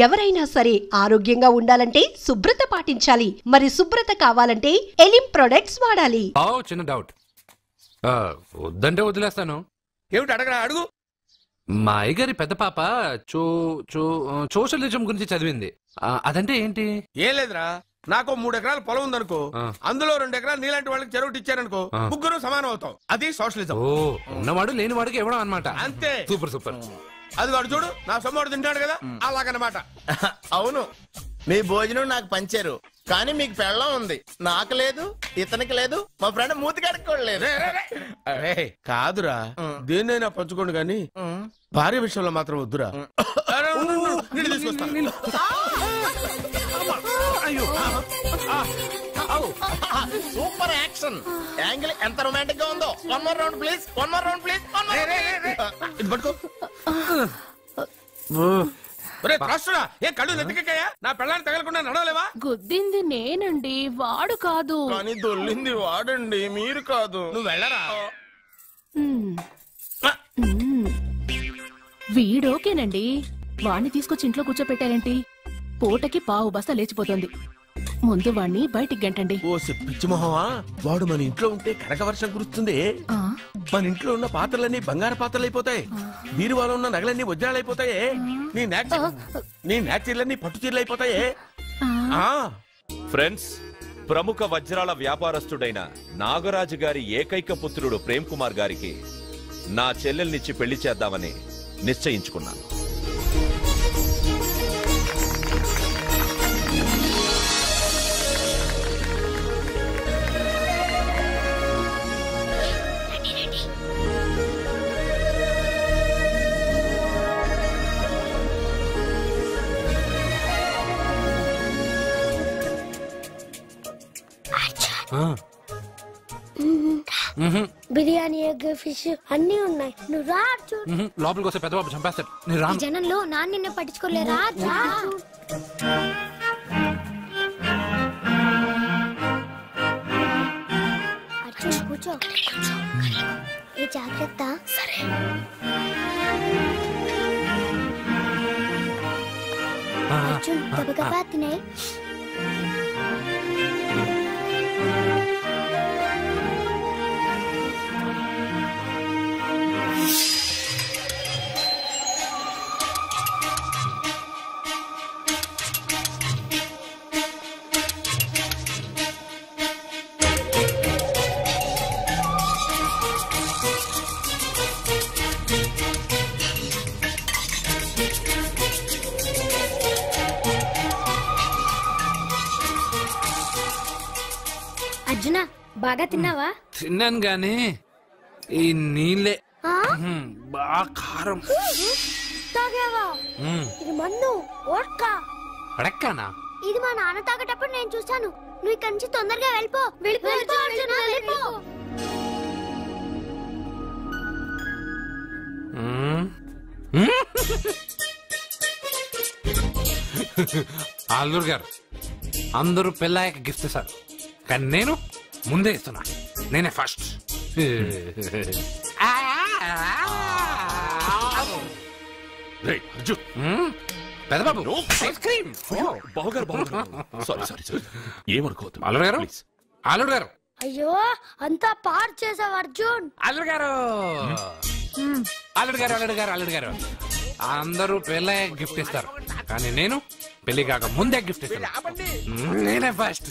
ఎవరైనా సరే ఆరోగ్యంగా ఉండాలంటే శుభ్రత పాటించాలి. మరి శుభ్రత కావాలంటే ఎలిం ప్రొడక్ట్స్ వాడాలి. చిన్న డౌట్, వద్దంటే వదిలేస్తాను. ఏమిటి అడగరా? అడుగు. మా అయ్యగారి పెద్ద పాప సోషలిజం గురించి చదివింది. అదంటే ఏంటి? ఏం లేదురా, నాకు 3 ఎకరాల పొలం ఉందనుకో, అందులో 2 ఎకరాలు నీలాంటి వాళ్ళకి చెరువు ఇచ్చారనుకో, ముగ్గురు సమానం అవుతాం. అది సోషలిజం. ఉన్నవాడు లేని వాడికి ఇవ్వడం అనమాట. అంతే. Super super. అది వాడు చూడు, నా సొమ్మడు తింటాడు కదా, అలాగనమాట. అవును, మీ భోజనం నాకు పంచారు, కానీ మీకు పెళ్ళం ఉంది, నాకు లేదు, ఇతనికి లేదు, మా ఫ్రెండ్ మూతి కడుక్కోలేదు. కాదురా, దేన్నైనా పంచుకోండి కానీ భార్య విషయంలో మాత్రం వద్దురా. సూపర్ యాక్షన్ యాంగిల్ ఎంత రొమాంటిక్ గా ఉందో. One more round please, one more round please. ఇది పట్టుకో. ఏ కళ్ళు నెత్తికెక్కాయా? నా పెళ్ళాన్ని తగలకుండా నడవలేవా? గుద్దింది నేనండి, వాడు కాదు. కానీ దొల్లింది వాడండి, మీరు కాదు. నువ్వు వెళ్ళరా. వీడోకేనండి, వాణ్ణి తీసుకొచ్చి ఇంట్లో కూర్చోపెట్టారేంటి? పూటకి పావు బస్తా లేచిపోతుంది. ముందు వాణ్ణి బయటికి గంటండి. ఓ పిచ్చి మొహమా, వాడు మన ఇంట్లో ఉంటే కనక వర్షం కురుస్తుంది. మన ఇంట్లో ఉన్న పాత్రలన్నీ బంగారు పాత్రలు అయిపోతాయి, బీరువాలో ఉన్న నగలన్నీ వజ్రాలు అయిపోతాయి, నీ నాచీర్లన్నీ పట్టు చీరలు అయిపోతాయి. ఫ్రెండ్స్, ప్రముఖ వజ్రాల వ్యాపారస్తుడైన నాగరాజు గారి ఏకైక పుత్రుడు ప్రేమ్ కుమార్ గారికి నా చెల్లెల్నిచ్చి పెళ్లి చేద్దామని నిశ్చయించుకున్నాను. బిర్యానీ, ఎగ్, ఫిష్ అన్ని ఉన్నాయి. నువ్వు రా. లోపలికి వస్తే పెద్ద బాబు చంపేస్తాడు. ఈ జనంలో నాన్న నిన్ను పట్టించుకోలేరా? అర్జున్ కూర్చో. ఏ జాగ్రత్త. సరే. అర్జున్ గబగబా తినే. అర్జున, బాగా తిన్నావా? తిన్నాను గానీ ఈ నీళ్ళే బాగా కారం. తాగావా? ఇది మందు, వోడ్కా. అడక్కానా? ఇది మా నాన్న తాగేటప్పుడు నేను చూసాను. నువ్వు ఇక్కడి నుంచి తొందరగా వెళ్ళిపో. వెళ్ళిపో అర్జున, వెళ్ళిపో. అల్లూరు గారు, అందరూ పెళ్ళాయక గిఫ్ట్ ఇస్తారు, కానీ నేను ముందే ఇస్తున్నా. నేనే ఫస్ట్. పెద్దబాబు, ఐస్ క్రీమ్. ఏమనుకోవద్దు. అల్లుడు గారు, అల్లుడు గారు. అయ్యో, అంతా పాడు చేసావు అర్జున్. అల్లుడు గారు, అల్లుడు గారు, అల్లుడు గారు, అల్లుడు గారు, అందరూ పెళ్ళాయ గిఫ్ట్ ఇస్తారు, కానీ నేను పెళ్లి కాక ముందే గిఫ్ట్ ఇస్తాను. నేనే ఫస్ట్.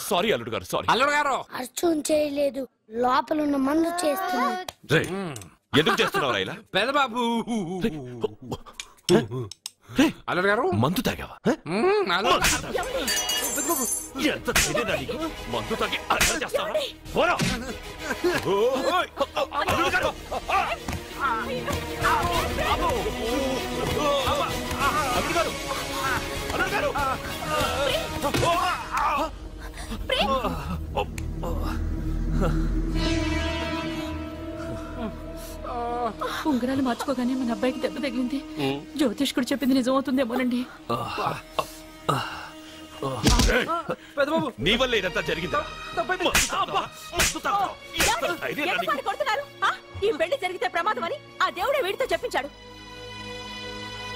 సారీ అల్లుడు గారు, సారీ. అల్లుడు గారు, అర్జున్ చేయలేదు, లోపల ఉన్న మందు చేస్తున్నాడు. ఎందుకు చేస్తున్నావు ఇలా? పెద్దబాబు. అల్లుడు గారు, మందు తాగావా? ఎంత తెలియదా నీకు? మందు తాగి అర్థం చేస్తావా? ఉంగరాలు మార్చుకోగానే మన అబ్బాయికి దెబ్బ తగిలింది. జ్యోతిష్కుడు చెప్పింది నిజమవుతుందేమోనండి. నీ వల్ల ఇదంతా జరిగిందా? ఈ పెళ్లి జరిగితే ప్రమాదం అని ఆ దేవుడే వీడితో చెప్పించాడు.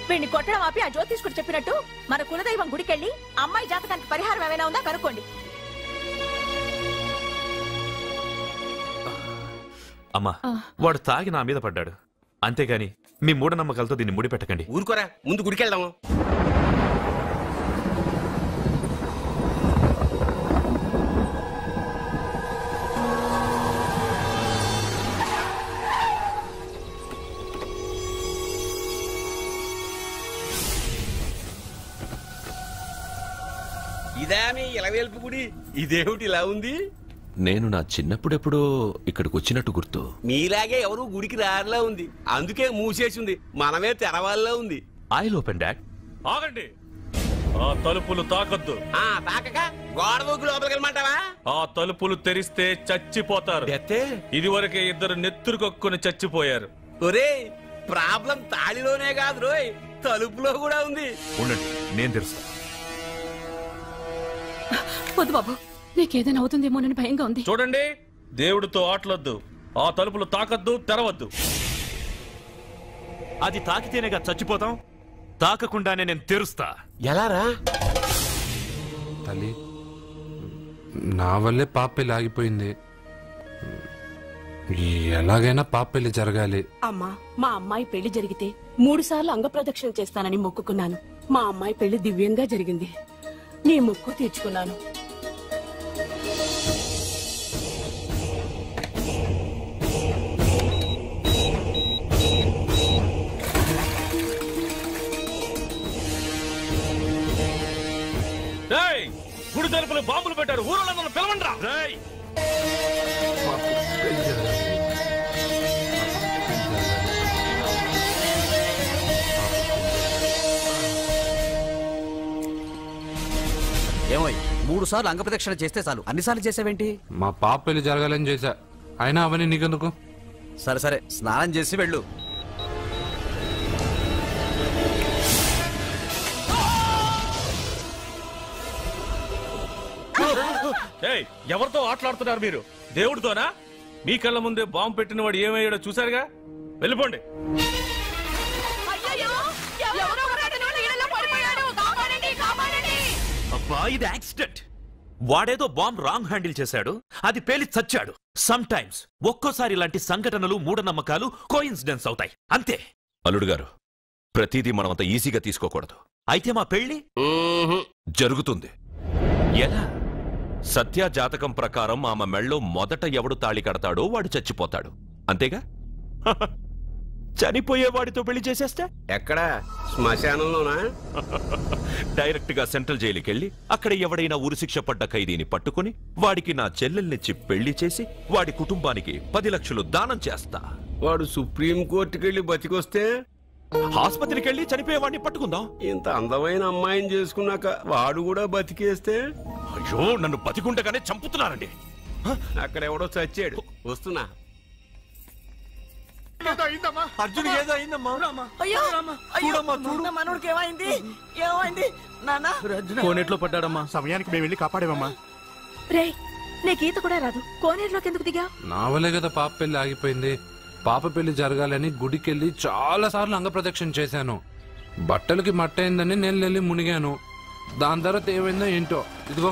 వీడిని కొట్టడం ఆపి ఆ జ్యోతిష్కుడు చెప్పినట్టు మన కులదైవం గుడికెళ్ళి అమ్మాయి జాతకానికి పరిహారం ఏమైనా ఉందా కనుక్కోండి. అమ్మా, వాడు తాగి నా మీద పడ్డాడు, అంతేగాని మీ మూఢనమ్మకాలతో దీన్ని ముడిపెట్టకండి. ఊరుకోరా, ముందు గుడికెళ్దాము. ఇదా మీ ఇలవేల్పు గుడి? ఇదేమిటి ఇలా ఉంది? నేను నా చిన్నప్పుడెప్పుడో ఇక్కడికి వచ్చినట్టు గుర్తు. మీలాగే ఎవరు గుడికి రారులా ఉంది, అందుకే మూసేసి ఉంది. మనమే తెరవాళ్ళలో ఉంది. I open dad. ఆగండి, ఆ తలుపులు తాకొద్దు. తాకక గోడ దూకి లోపలికి వెళ్ళమంటావా? ఆ తలుపులు తెరిస్తే చచ్చిపోతారు. ఇదివరకే ఇద్దరు నెత్తురు కొక్కుని చచ్చిపోయారు. ఒరే, ప్రాబ్లం తాళిలోనే కాదు రోయ్, తలుపులో కూడా ఉంది. ఉండండి, నేను తెరుస్తా. వద్దు బాబు, నీకేదైనా అవుతుందేమోనని భయంగా ఉంది. చూడండి, దేవుడితో ఆటలొద్దు. ఆ తలుపులు తాకద్దు, తెరవద్దు. అది తాకితేనేగా చచ్చిపోతాం, తాకకుండానే నేను తెరుస్తా. ఎలారా? తల్లి, నా వల్లే పాప పెళ్లి ఆగిపోయింది. ఎలాగైనా పాప పెళ్లి జరగాలి. అమ్మా, మా అమ్మాయి పెళ్లి జరిగితే 3 సార్లు అంగప్రదక్షిణ చేస్తానని మొక్కుకున్నాను. మా అమ్మాయి పెళ్లి దివ్యంగా జరిగింది. నీ మొక్కు తీర్చుకున్నాను. గుడి తలుపులు బాంబులు పెట్టారు, ఊరోళ్ళందరూ పిలవండ్రా. ఏమోయ్, 3 సార్లు అంగప్రదక్షిణ చేస్తే చాలు, అన్నిసార్లు చేసావేంటి? మా పాప పెళ్లి జరగాలని చేశా, అయినా అవన్నీ నీకెందుకు? సరే సరే, స్నానం చేసి వెళ్ళు. ఎవరితో ఆటలాడుతున్నారు మీరు? దేవుడితోనా? మీ కళ్ళ ముందే బాంబు పెట్టిన వాడు ఏమయ్యాడో చూసారుగా. వెళ్ళిపోండి. అబ్బా, ఇది యాక్సిడెంట్. వాడేదో బాంబ్ రాంగ్ హ్యాండిల్ చేశాడు, అది పేలి చచ్చాడు. సమ్ టైమ్స్ ఒక్కోసారి ఇలాంటి సంఘటనలు మూఢనమ్మకాలు కోఇన్సిడెన్స్ అవుతాయి, అంతే. అల్లుడు గారు, ప్రతిదీ మనమంత ఈజీగా తీసుకోకూడదు. అయితే మా పెళ్లి జరుగుతుంది. ఎలా? సత్య జాతకం ప్రకారం ఆమె మెళ్ళో మొదట ఎవడు తాళి కడతాడో వాడు చచ్చిపోతాడు, అంతేగా? చనిపోయేవాడితో పెళ్లి చేసేస్తే ఎక్కడ? శ్మశానంలోనా? డైరెక్ట్ గా సెంట్రల్ జైలుకి వెళ్ళి అక్కడ ఎవడైనా ఉరిశిక్ష పడ్డ ఖైదీని పట్టుకుని వాడికి నా చెల్లెల్నిచ్చి పెళ్లి చేసి వాడి కుటుంబానికి 10 లక్షలు దానం చేస్తా. వాడు సుప్రీం కోర్టుకెళ్ళి బతికొస్తే ఆసుపత్రికి వెళ్ళి చనిపోయేవాడిని పట్టుకుందాం. ఇంత అందమైన అమ్మాయిని చేసుకున్నాక వాడు కూడా బతికేస్తే? అయ్యో, నన్ను బతికుండగానే చంపుతున్నారండి. అక్కడెవడో చచ్చాడు, వస్తున్నా. అర్జున్ ఏదో అయిందమ్మా. మనోడికి ఏమైంది? ఏమైంది నాన్న? కోనేట్లో పడ్డాడమ్మా, సమయానికి మేము వెళ్ళి కాపాడేమమ్మా. రే, నీకు ఈత కూడా రాదు, కోనేరులోకి ఎందుకు దిగా? నా వల్లే కదా పాప పెళ్లి ఆగిపోయింది. పాప పెళ్లి జరగాలని గుడికెళ్ళి చాలా సార్లు అంగప్రదక్షిణ చేశాను. బట్టలకి మట్టయిందని నేను వెళ్ళి మునిగాను. దాని తర్వాత ఏమైందో ఏంటో, ఇదిగో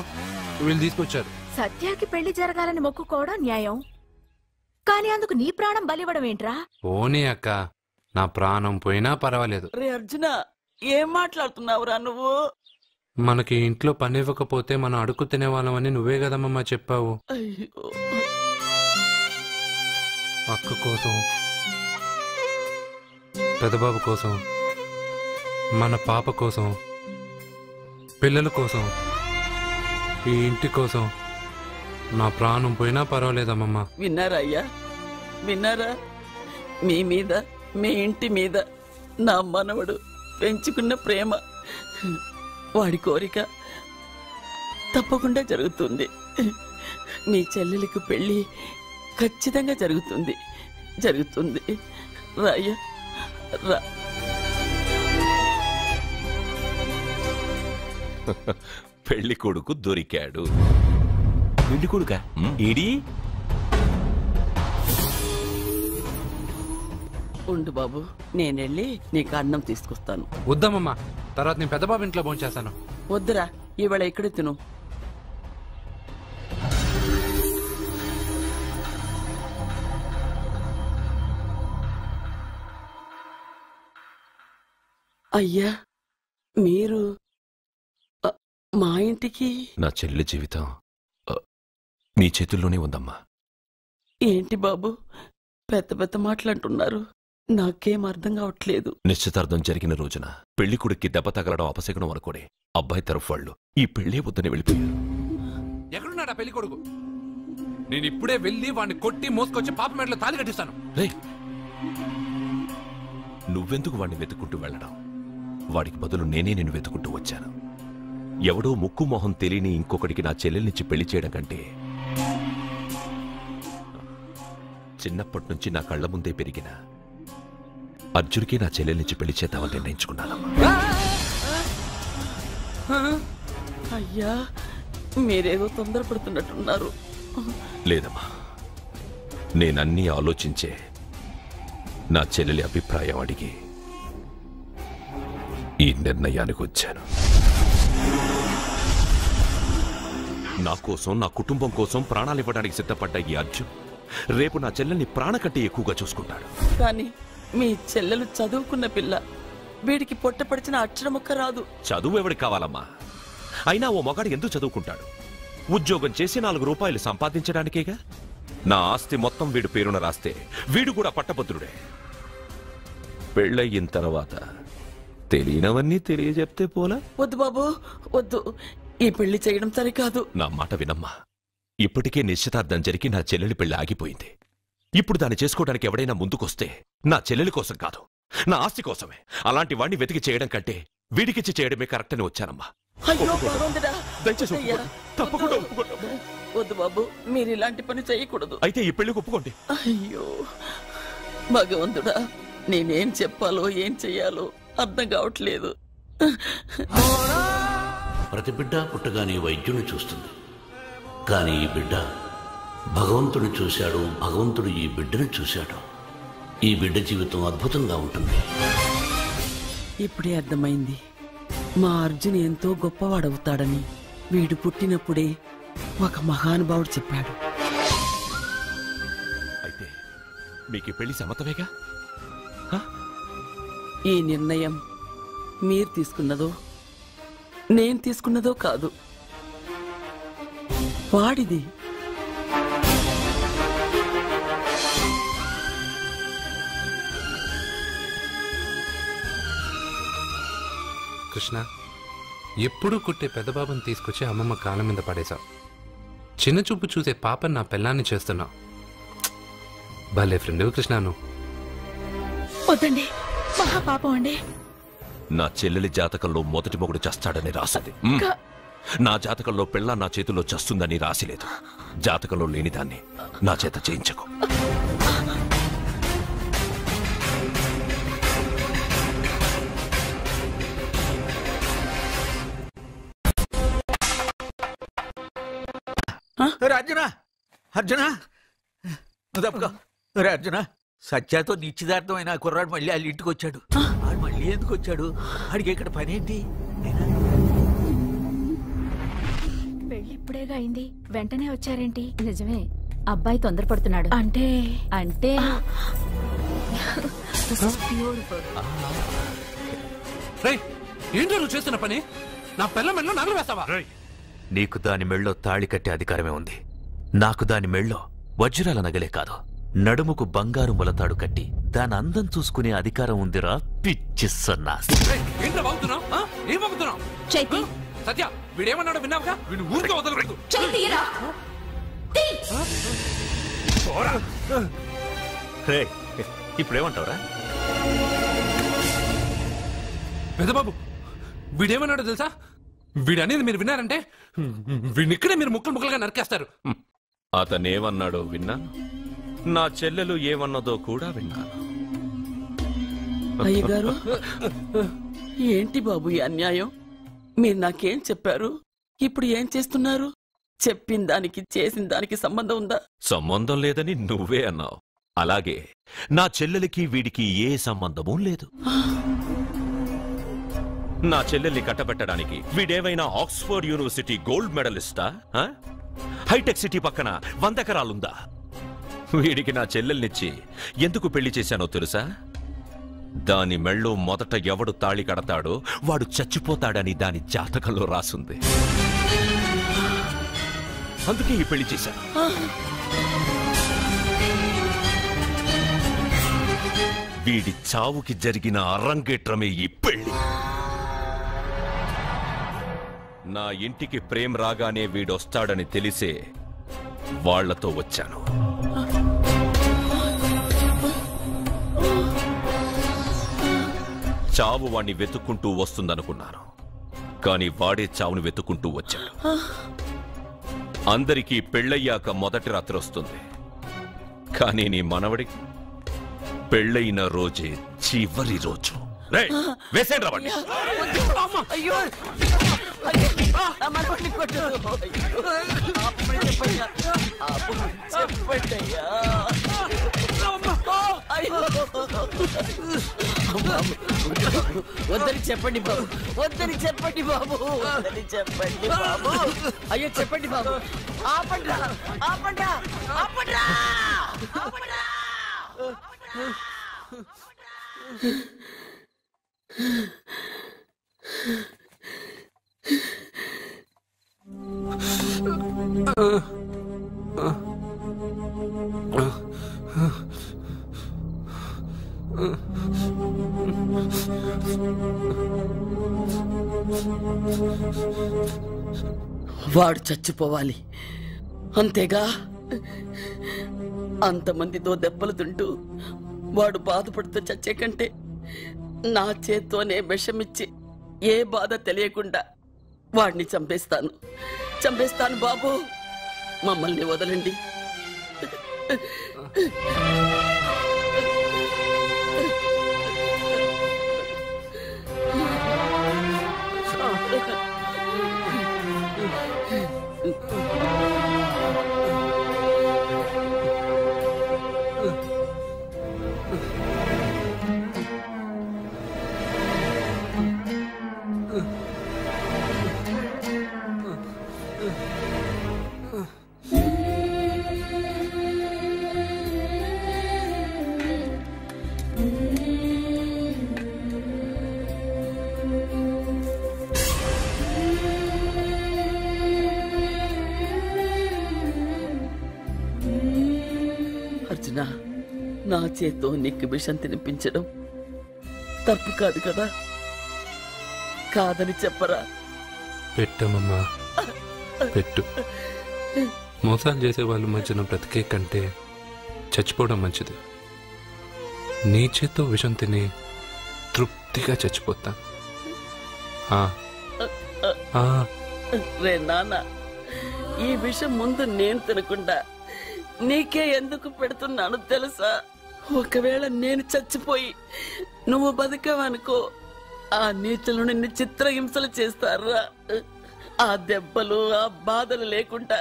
వీళ్ళు తీసుకొచ్చారు. సత్యాకి పెళ్లి జరగాలని మొక్కుకోవడం న్యాయం, కానీ అందుకు నీ ప్రాణం బలివ్వడం ఏంట్రా? పోనీ అక్క, నా ప్రాణం పోయినా పర్వాలేదు. రే అర్జున, ఏం మాట్లాడుతున్నావురా నువ్వు? మనకి ఇంట్లో పని ఇవ్వకపోతే మనం అడుగు తినేవాళ్ళమని నువ్వే కదమ్మా చెప్పావు. అక్క కోసం, పెదబాబు కోసం, మన పాప కోసం, పిల్లల కోసం, ఈ ఇంటి కోసం నా ప్రాణం పోయినా పర్వాలేదమ్మా. విన్నారా అయ్యా, విన్నారా? మీ మీద, మీ ఇంటి మీద నా మనవడు పెంచుకున్న ప్రేమ, వాడి కోరిక తప్పకుండా జరుగుతుంది. మీ చెల్లెలికి పెళ్లి ఖచ్చితంగా జరుగుతుంది, జరుగుతుంది. రాయ్యా, రా. పెళ్లి కొడుకు దొరికాడు. పెళ్లి కొడుక ఏడి? ఉండు బాబు, నేనెళ్ళి నీకు అన్నం తీసుకొస్తాను. వద్దామమ్మా, తర్వాత నేను పెద్ద బాబు ఇంట్లో భోంచేస్తాను. వద్దురా, ఇవాళ ఇక్కడే తిను. అయ్యా, మీరు మా ఇంటికి? నా చెల్లి జీవితం మీ చేతుల్లోనే ఉందమ్మా. ఏంటి బాబు పెద్ద పెద్ద మాటలంటున్నారు? నాకేం అర్థం కావట్లేదు. నిశ్చితార్థం జరిగిన రోజున పెళ్లి కొడుక్కి దెబ్బ తగలడం అపశకునం అనుకోడే అబ్బాయి తరఫు వాళ్ళు ఈ పెళ్లే వద్దని వెళ్ళిపోయారు. ఎక్కడున్నాడా పెళ్లి కొడుకు? నేను ఇప్పుడే వెళ్ళి వాడిని కొట్టి మోసుకొచ్చి పాప మెడలో తాళి కట్టిస్తాను. రే, నువ్వెందుకు వాడిని వెతుక్కుంటూ వెళ్ళడం? వాడికి బదులు నేనే నిన్ను వెతుకుంటూ వచ్చాను. ఎవడో ముక్కు మొహం తెలియని ఇంకొకడికి నా చెల్లెల్నిచ్చి పెళ్లి చేయడం కంటే చిన్నప్పటి నుంచి నా కళ్ల ముందే పెరిగిన అర్జున్కి నా చెల్లెల్నిచ్చి పెళ్లి చేద్దామని నిర్ణయించుకున్నానమ్మా. అయ్యా, మీరేదో తొందరపడుతున్నట్టున్నారు. లేదమ్మా, నేనన్నీ ఆలోచించే నా చెల్లెలి అభిప్రాయం అడిగి ఈ నిర్ణయానికి వచ్చాను. నా కోసం, నా కుటుంబం కోసం ప్రాణాలివ్వడానికి సిద్ధపడ్డ ఈ అర్జున్ రేపు నా చెల్లెల్ని ప్రాణ కంటే ఎక్కువగా చూసుకుంటాడు. కానీ మీ చెల్లెలు చదువుకున్న పిల్ల, వీడికి పొట్టపడిచిన అక్షరముక్క రాదు. చదువు ఎవడికి కావాలమ్మా? అయినా ఓ మగాడు ఎందుకు చదువుకుంటాడు? ఉద్యోగం చేసి 4 రూపాయలు సంపాదించడానికేగా. నా ఆస్తి మొత్తం వీడు పేరున రాస్తే వీడు కూడా పట్టభద్రుడే. పెళ్ళయిన తర్వాత తెలియనవన్నీ తెలియజెప్తే పోలా? వద్దు బాబు, వద్దు. ఈ పెళ్లి చేయడం సరికాదు. నా మాట వినమ్మా. ఇప్పటికే నిశ్చితార్థం జరిగి నా చెల్లెలి పెళ్లి ఆగిపోయింది. ఇప్పుడు దాన్ని చేసుకోవడానికి ఎవడైనా ముందుకొస్తే నా చెల్లెలి కోసం కాదు, నా ఆస్తి కోసమే. అలాంటి వాణ్ణి వెతికి చేయడం కంటే వీడికిచ్చి చేయడమే కరెక్ట్ అని వచ్చానమ్మా. దయచేసి తప్పకుండా ఒప్పుకోండి. వద్దు బాబు, మీరు ఇలాంటి పని చేయకూడదు. అయితే ఈ పెళ్లికి ఒప్పుకోండి. అయ్యో భగవంతుడా, నేనేం చెప్పాలో ఏం చెయ్యాలో అర్థం కావట్లేదు. ప్రతి బిడ్డ పుట్టగానే వైద్యుని చూస్తుంది, కానీ ఈ బిడ్డ భగవంతుని చూశాడు. భగవంతుడు ఈ బిడ్డను చూశాడు. ఈ బిడ్డ జీవితం అద్భుతంగా ఉంటుంది. ఇప్పుడే అర్థమైంది, మా అర్జున్ ఎంతో గొప్పవాడవుతాడని. వీడు పుట్టినప్పుడే ఒక మహానుభావుడు చెప్పాడు. అయితే మీకు ఈ పెళ్లి సమ్మతమేగా? ఈ నిర్ణయం మీరు తీసుకున్నదో నేను తీసుకున్నదో కాదు, వాడిది. కృష్ణ, ఎప్పుడూ కుట్టే పెద్దబాబుని తీసుకొచ్చి అమ్మమ్మ కాళ్ళ మీద పడేశావు. చిన్న చూపు చూసే పాపని నా పెళ్ళాన్ని చేస్తున్నావు. భలే ఫ్రెండ్ కృష్ణ నువ్వు. వద్దండి, మహాపాపం అండి. నా చెల్లెలి జాతకంలో మొదటి మొగుడు చస్తాడని రాసింది. నా జాతకంలో పెళ్ళ నా చేతిలో చస్తుందని రాసిలేదు. జాతకంలో లేనిదాన్ని నా చేత చేయించకు. అర్జున, అర్జున తప్పుకో. అర్జున, సత్యాతో నిశ్చితార్థమైన కుర్రాడు మళ్ళీ వాళ్ళ ఇంటికి వచ్చాడు. వాడు మళ్ళీ ఎందుకు వచ్చాడు? వాడికి ఇక్కడ పని ఏంటి? పెళ్లి ఇప్పుడేగా అయింది, వెంటనే వచ్చారేంటి? నిజమే, అబ్బాయి తొందరపడుతున్నాడు. అంటే అంటే ఏంటో నువ్వు చేస్తున్న పని? నా పిల్ల మెళ్ళో నగలు వేస్తావా? నీకు దాని మెళ్ళో తాళి కట్టే అధికారమే ఉంది. నాకు దాని మెళ్ళో వజ్రాల నగలే కాదు, నడుముకు బంగారు మొలతాడు కట్టి దాని అందం చూసుకునే అధికారం ఉందిరా పిచ్చి సన్నాసి. సత్య, వీడేమన్నాడో విన్నావుగా? వీడు ఊరికే వదలకూడదు. ఇప్పుడేమంటావురా? పెద్దబాబు, వీడేమన్నాడో తెలుసా? వీడనేది మీరు విన్నారంటే వీడినిక్కడే మీరు ముక్కలు ముక్కలుగా నరికేస్తారు. అతనేమన్నాడో విన్నాను, నా చెల్లెలు ఏమన్నదో కూడా విన్నాను. అయ్యగారు, ఏంటి బాబు ఈ అన్యాయం? మీరు నాకేం చెప్పారు? ఇప్పుడు ఏం చేస్తున్నారు? చెప్పిన దానికి చేసిన దానికి సంబంధం ఉందా? సంబంధం లేదని నువ్వే అన్నావు. అలాగే నా చెల్లెలికి వీడికి ఏ సంబంధమూ లేదు. నా చెల్లెల్ని కట్టబెట్టడానికి వీడేమైనా ఆక్స్ఫర్డ్ యూనివర్సిటీ గోల్డ్ మెడలిస్టా? హైటెక్ సిటీ పక్కన 100 ఎకరాలుందా? వీడికి నా చెల్లెల్నిచ్చి ఎందుకు పెళ్లి చేశానో తెలుసా? దాని మెళ్ళో మొదట ఎవడు తాళి కడతాడో వాడు చచ్చిపోతాడని దాని జాతకంలో రాసుంది. అందుకే ఈ పెళ్లి చేశాను. వీడి చావుకి జరిగిన అరంగేట్రమే ఈ పెళ్లి. నా ఇంటికి ప్రేమ్ రాగానే వీడొస్తాడని తెలిసే వాళ్లతో వచ్చాను. చావు వాణ్ణి వెతుక్కుంటూ వస్తుందనుకున్నాను, కాని వాడే చావుని వెతుక్కుంటూ వచ్చాడు. అందరికీ పెళ్ళయ్యాక మొదటి రాత్రి వస్తుంది, కానీ నీ మనవడికి పెళ్ళైన రోజే చివరి రోజు. వేసేండి రావండి. వద్దని చెప్పండి బాబు, వద్దని చెప్పండి బాబు, వద్దని చెప్పండి బాబు. అయ్యో చెప్పండి బాబు. ఆపండ్రా, ఆపండ్రా, ఆపండ్రా, ఆపండ్రా. వాడు చచ్చిపోవాలి అంతేగా. అంతమందితో దెబ్బలు తింటూ వాడు బాధపడుతూ చచ్చే కంటే నా చేత్తోనే విషమిచ్చి ఏ బాధ తెలియకుండా వాడిని చంపేస్తాను, చంపేస్తాను బాబు. మమ్మల్ని వదలండి. అర్జున, నా చేత్తో నీకు విషం తినిపించడం తప్పు కాదు కదా? కాదని చెప్పరా? పెట్టమమ్మా, పెట్టు. మోసాలు చేసే వాళ్ళ మధ్యన బ్రతికే కంటే చచ్చిపోవడం మంచిది. నీ చేత్తో విషం తిని తృప్తిగా చచ్చిపోతా. రే నాన్న, ఈ విషయం ముందు నేను తినకుండా నీకే ఎందుకు పెడుతున్నాను తెలుసా? ఒకవేళ నేను చచ్చిపోయి నువ్వు బతికావనుకో, ఆ నీచులు నిన్ను చిత్రహింసలు చేస్తారా? ఆ దెబ్బలు ఆ బాధలు లేకుండా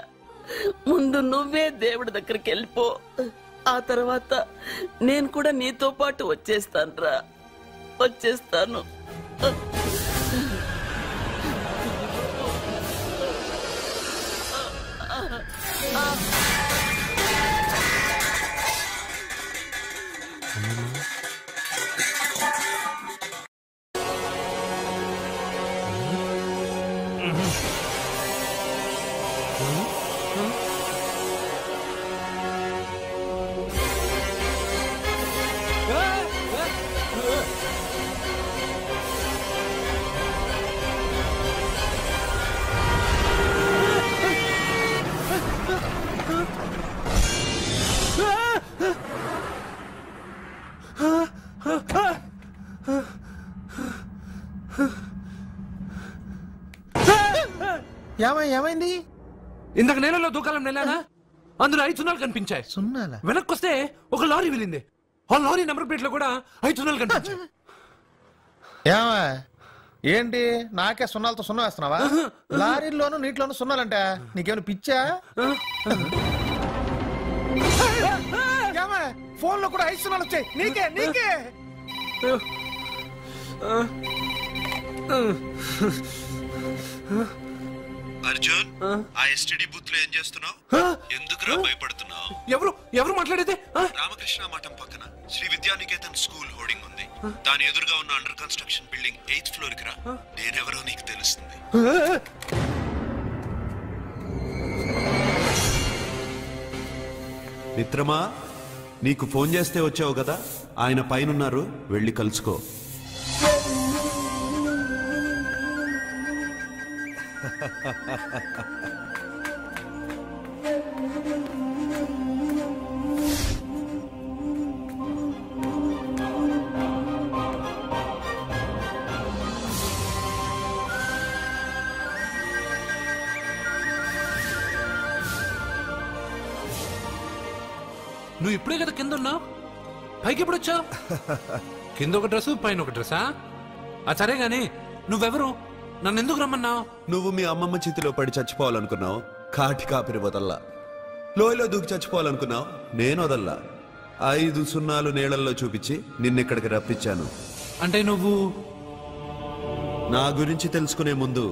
ముందు నువ్వే దేవుడి దగ్గరికి వెళ్ళిపో. ఆ తర్వాత నేను కూడా నీతో పాటు వచ్చేస్తాను రా, వచ్చేస్తాను. ఏమైంది? ఇందాక నేలలో దూకాలం నెలానా, అందులో 5 సున్నాలు కనిపించాయి. సున్నాలా? వెనక్కొస్తే ఒక లారీ వెళ్ళింది. ఆ లారీ నెంబర్ ప్లేట్ లో కూడా 5 సున్నాలు కనిపించాయి. ఏంటి నాకే సున్నాలతో సున్నా వేస్తున్నావా? లారీల్లోనూ నీటిలోనూ సున్నాలంటే నీకేమైనా పిచ్చా? ఫోన్ లో కూడా 5 సున్నాలు వచ్చాయి. నీకే నీకే అర్జున్, ఆ ఎస్టీడీ బూత్ లో ఏం చేస్తున్నావు? ఎందుకురా భయపడుతున్నావు? ఎవరు మాట్లాడేది? రామకృష్ణ మఠం పక్కన శ్రీ విద్యానికేతన్ స్కూల్ హోర్డింగ్ ఉంది. దాని ఎదురుగా ఉన్న under construction building 8th floor కి రా. నేనెవరో నీకు తెలుస్తుంది. మిత్రమా, నీకు ఫోన్ చేస్తే వచ్చావు కదా, ఆయన పైనున్నారు, వెళ్ళి కలుసుకో. నువ్వు ఇప్పుడే కదా కింద ఉన్నావు, పైకి ఎప్పుడు వచ్చావు? కింద ఒక డ్రెస్, పైన ఒక డ్రెస్సా? సరే గాని నువ్వెవరు? నన్ను ఎందుకు రమ్మన్నావు? నువ్వు మీ అమ్మమ్మ చేతిలో పడి చచ్చిపోవాలనుకున్నావు, కాటి కాపిరి వదల్లా. లోయలో దూకి చచ్చిపోవాలనుకున్నావు, నేను వదల్లా. 5 సున్నాలు నీళ్ళల్లో చూపించి నిన్నెక్కడికి రప్పించాను. అంటే నువ్వు నా గురించి తెలుసుకునే ముందు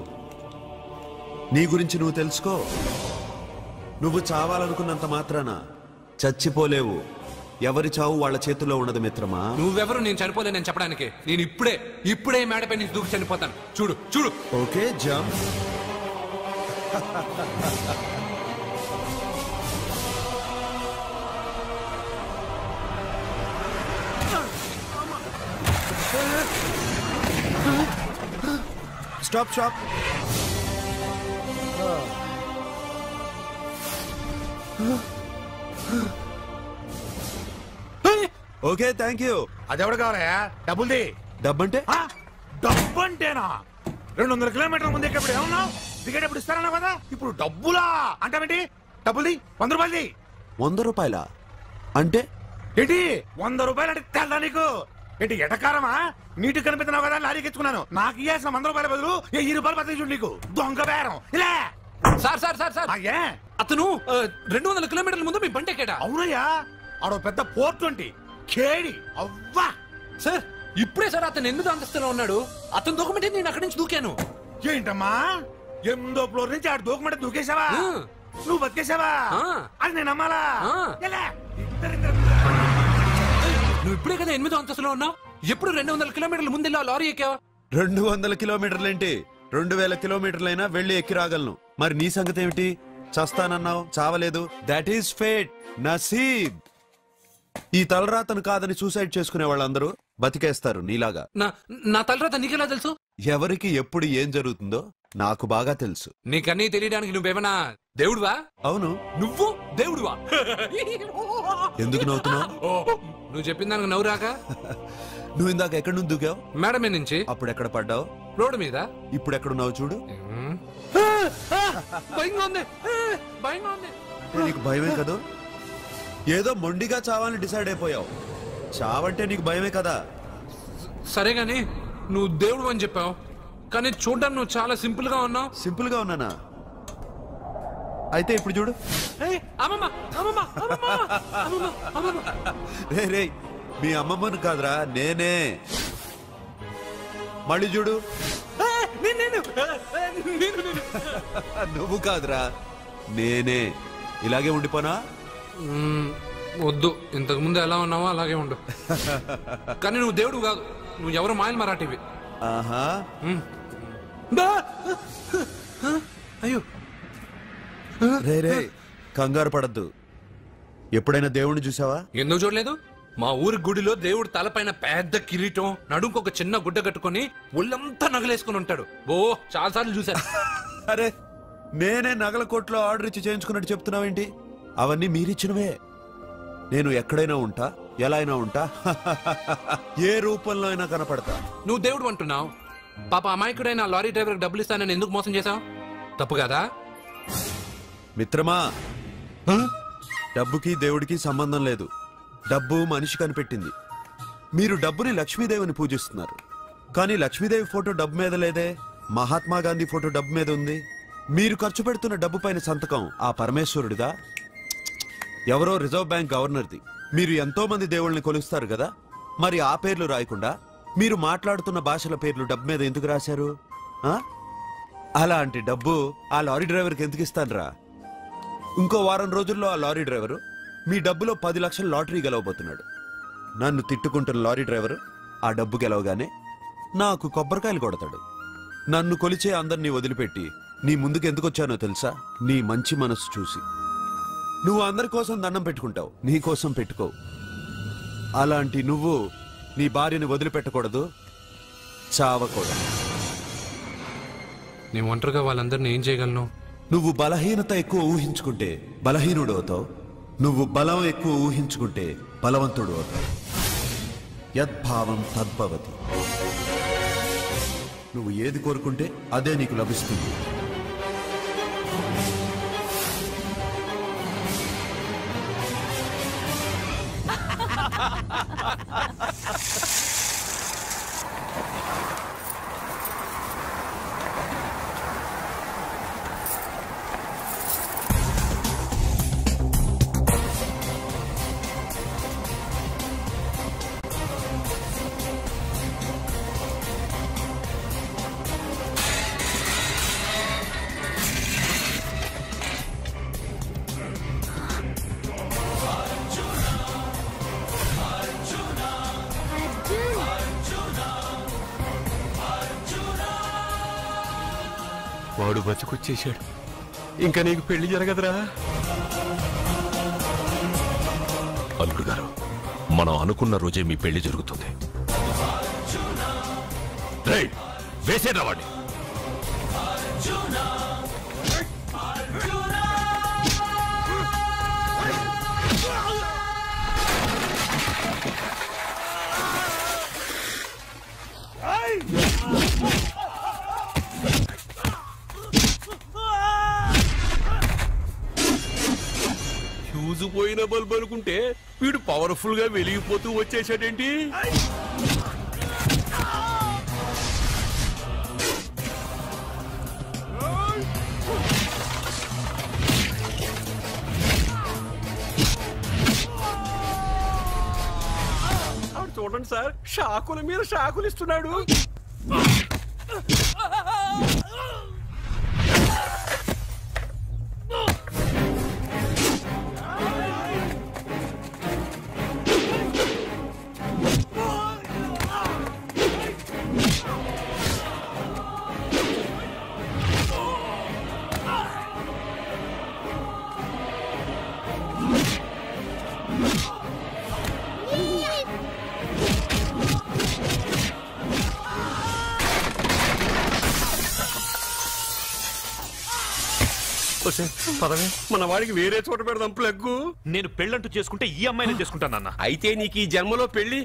నీ గురించి నువ్వు తెలుసుకో. నువ్వు చావాలనుకున్నంత మాత్రాన చచ్చిపోలేవు. ఎవరి చావు వాళ్ళ చేతుల్లో ఉండదు మిత్రమా. నువ్వెవరు నేను చనిపోలేనని చెప్పడానికి? నేను ఇప్పుడే మేడపై నుంచి దూకి చనిపోతాను. చూడు చూడు. Okay, jump. Stop stop. Okay, thank you. అదెవడు కావాలయా? డబ్బుల్ది. డబ్బంటే? డబ్బంటేనా? 200 కిలోమీటర్ల ముందు ఎక్కడ ఏమన్నావు? దిగేటప్పుడు ఇస్తారన్నా కదా, ఇప్పుడు డబ్బులా అంటావేంటి? డబ్బుల్ది. 100 రూపాయలది. 100 రూపాయలా అంటే ఏంటి? 100 రూపాయలు అంటే తెల్దా నీకు? ఏంటి ఎటకారమా? నీటి కనిపిస్తున్నావు కదా, లారీకి ఎత్తుకున్నాను. నాకు ఇయ్యాల్సిన 100 రూపాయల బదులు 1000 రూపాయలు బతికి చూడు. నీకు దొంగ బేరం. ఇలా సార్ అతను 200 కిలోమీటర్ల ముందు మీ బండి ఎక్కాడా? అవునయ్యా, ఆడో పెద్ద పోర్ట్ వంటి కేడి. అవ్వా సార్, ఇప్పుడే సార్ అతను 8వ అంతస్తులో ఉన్నాడు. అతను దూకమంటే నేను అక్కడి నుంచి దూకాను. ఏంటమ్మా, 8వ ఫ్లోర్ నుంచి ఆడు దూకమంటే దూకేశావా? నువ్వు బతికేశావా? అది నేను నమ్మాలా? నువ్వు ఇప్పుడే కదా 8వ అంతస్తులో ఉన్నావు. ఎప్పుడు 200 కిలోమీటర్ల ముందు లారీ ఎక్కావా? 200 కిలోమీటర్లేంటి, 2000 కిలోమీటర్లైనా వెళ్ళి ఎక్కి రాగలను. మరి నీ సంగతి ఏమిటి? చస్తానన్నావు, చావలేదు. That is fate, నసీబ్. ఈ తలరాతను కాదని సూసైడ్ చేసుకునే వాళ్ళందరూ బతికేస్తారు నీలాగా. నా తలరాత నీకెలా తెలుసు? ఎవరికి ఎప్పుడు ఏం జరుగుతుందో నాకు బాగా తెలుసు. నీకన్నీ తెలియడానికి నువ్వేమన్నా దేవుడువా? అవును. నువ్వు దేవుడువా? ఎందుకు నవ్వుతున్నావు? నువ్వు చెప్పిన దానికి నవ్వు రాక? నువ్వు ఇందాక ఎక్కడి నుంచి దూకావు? మేడ మీద నుంచి. అప్పుడు ఎక్కడ పడ్డావు? రోడ్డు మీద. ఇప్పుడు ఎక్కడున్నావు చూడు. భయంగా ఉంది. నీకు భయమే కదా? ఏదో మొండిగా చావాలని డిసైడ్ అయిపోయావు. చావంటే నీకు భయమే కదా? సరే గాని నువ్వు దేవుడు అని చెప్పావు, కానీ చూడడానికి నువ్వు చాలా సింపుల్ గా ఉన్నావు. సింపుల్ గా ఉన్నానా? అయితే ఇప్పుడు చూడు. రే రే, మీ అమ్మమ్మను కాదురా, నేనే. మళ్ళీ చూడు. నువ్వు కాదురా, నేనే. ఇలాగే ఉండిపోనా? వద్దు, ఇంతకు ముందు ఎలా ఉన్నావో అలాగే ఉండు. కానీ నువ్వు దేవుడు కాదు, నువ్వు ఎవరు మాయలు మరాఠీవి. ఆహా. అయ్యో రే రే, కంగారు పడద్దు. ఎప్పుడైనా దేవుణ్ణి చూసావా? ఎందుకు చూడలేదు? మా ఊరి గుడిలో దేవుడు తలపైన పెద్ద కిరీటం, నడుంకు ఒక చిన్న గుడ్డ కట్టుకుని ఒళ్ళంతా నగలేసుకుని ఉంటాడు. ఓ చాలా సార్లు చూశాను. అరే, నేనే నగల కోట్లో ఆర్డర్ ఇచ్చి చేయించుకున్నట్టు చెప్తున్నావేంటి? అవన్నీ మీరిచ్చినవే. నేను ఎక్కడైనా ఉంటా, ఎలా అయినా ఉంటా, ఏ రూపంలో అయినా కనపడతా. నువ్వు దేవుడు అంటున్నావు, పాప అమాయకుడైన లారీ డ్రైవర్ డబ్బులు ఇస్తానని ఎందుకు మోసం చేశావు? తప్పు కదా మిత్రమా? డబ్బుకి దేవుడికి సంబంధం లేదు. డబ్బు మనిషి కనిపెట్టింది. మీరు డబ్బుని లక్ష్మీదేవిని పూజిస్తున్నారు. కానీ లక్ష్మీదేవి ఫోటో డబ్బు మీద లేదే, మహాత్మా గాంధీ ఫోటో డబ్బు మీద ఉంది. మీరు ఖర్చు పెడుతున్న డబ్బు పైన సంతకం ఆ పరమేశ్వరుడిదా, ఎవరో రిజర్వ్ బ్యాంక్ గవర్నర్ది? మీరు ఎంతో మంది దేవుళ్ళని కొలుస్తారు కదా, మరి ఆ పేర్లు రాయకుండా మీరు మాట్లాడుతున్న భాషల పేర్లు డబ్బు మీద ఎందుకు రాశారు? అలాంటి డబ్బు ఆ లారీ డ్రైవర్కి ఎందుకు ఇస్తానరా? ఇంకో వారం రోజుల్లో ఆ లారీ డ్రైవరు మీ డబ్బులో 10 లక్షల లాటరీ గెలవబోతున్నాడు. నన్ను తిట్టుకుంటున్న లారీ డ్రైవరు ఆ డబ్బు గెలవగానే నాకు కొబ్బరికాయలు కొడతాడు. నన్ను కొలిచే అందరినీ వదిలిపెట్టి నీ ముందుకు ఎందుకు వచ్చానో తెలుసా? నీ మంచి మనసు చూసి. నువ్వు అందరి కోసం దండం పెట్టుకుంటావు, నీ కోసం పెట్టుకోవు. అలాంటి నువ్వు నీ భార్యని వదిలిపెట్టకూడదు, చావకూడదు. నీ ఒంటరిగా వాళ్ళందరినీ ఏం చేయగలను? నువ్వు బలహీనత ఎక్కువ ఊహించుకుంటే బలహీనుడు అవుతావు, నువ్వు బలం ఎక్కువ ఊహించుకుంటే బలవంతుడు అవుతావు. యద్భావం తద్భవతి. నువ్వు ఏది కోరుకుంటే అదే నీకు లభిస్తుంది. వాడు బతికొచ్చేశాడు. ఇంకా నీకు పెళ్లి జరగదురా. అల్లుడు గారు, మనం అనుకున్న రోజే మీ పెళ్లి జరుగుతుంది. వేసేరా వాడిని. ఫ్యూజు పోయిన బల్బు అనుకుంటే వీడు పవర్ఫుల్ గా వెలిగిపోతూ వచ్చేసాడేంటి? చూడండి సార్, షాకుల మీద షాకులు ఇస్తున్నాడు. పదవే, మన వాడికి వేరే చోట పెడదాం ప్లగ్గు. నేను పెళ్ళంటూ చేసుకుంటే ఈ అమ్మాయిని చేసుకుంటానన్న. అయితే నీకు ఈ జన్మలో పెళ్లి.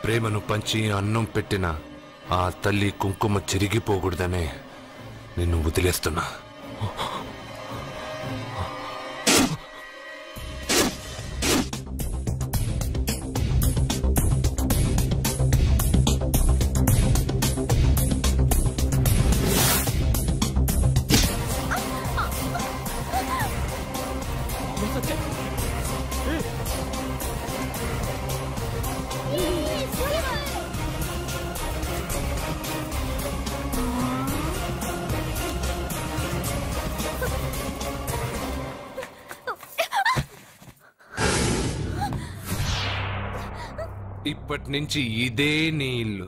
ప్రేమను పంచి అన్నం పెట్టిన ఆ తల్లి కుంకుమ చెరిగిపోకూడదనే నిన్ను వదిలేస్తున్నా. ఇప్పటి నుంచి ఇదే నీ ఇల్లు.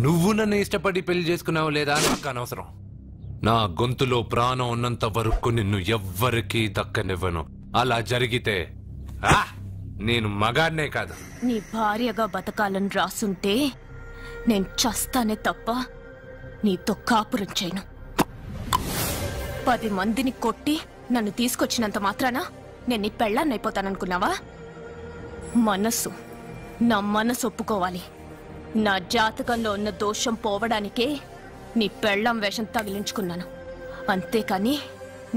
నువ్వు నన్ను ఇష్టపడి పెళ్లి చేసుకున్నావు లేదా నాకు అనవసరం. నా గొంతులో ప్రాణం ఉన్నంత వరకు నిన్ను ఎవ్వరికీ దక్కనివ్వను. అలా జరిగితే నేను మగాడినే కాదు. నీ భార్యగా బతకాలని రాసుంటే నేను చస్తానే తప్ప నీతో కాపురం చేయను. 10 మందిని కొట్టి నన్ను తీసుకొచ్చినంత మాత్రాన నేను నీ పెళ్ళాన్నైపోతాననుకున్నావా? నా మనసు ఒప్పుకోవాలి. నా జాతకంలో ఉన్న దోషం పోవడానికే నీ పెళ్ళాం వేషం తగిలించుకున్నాను. అంతేకాని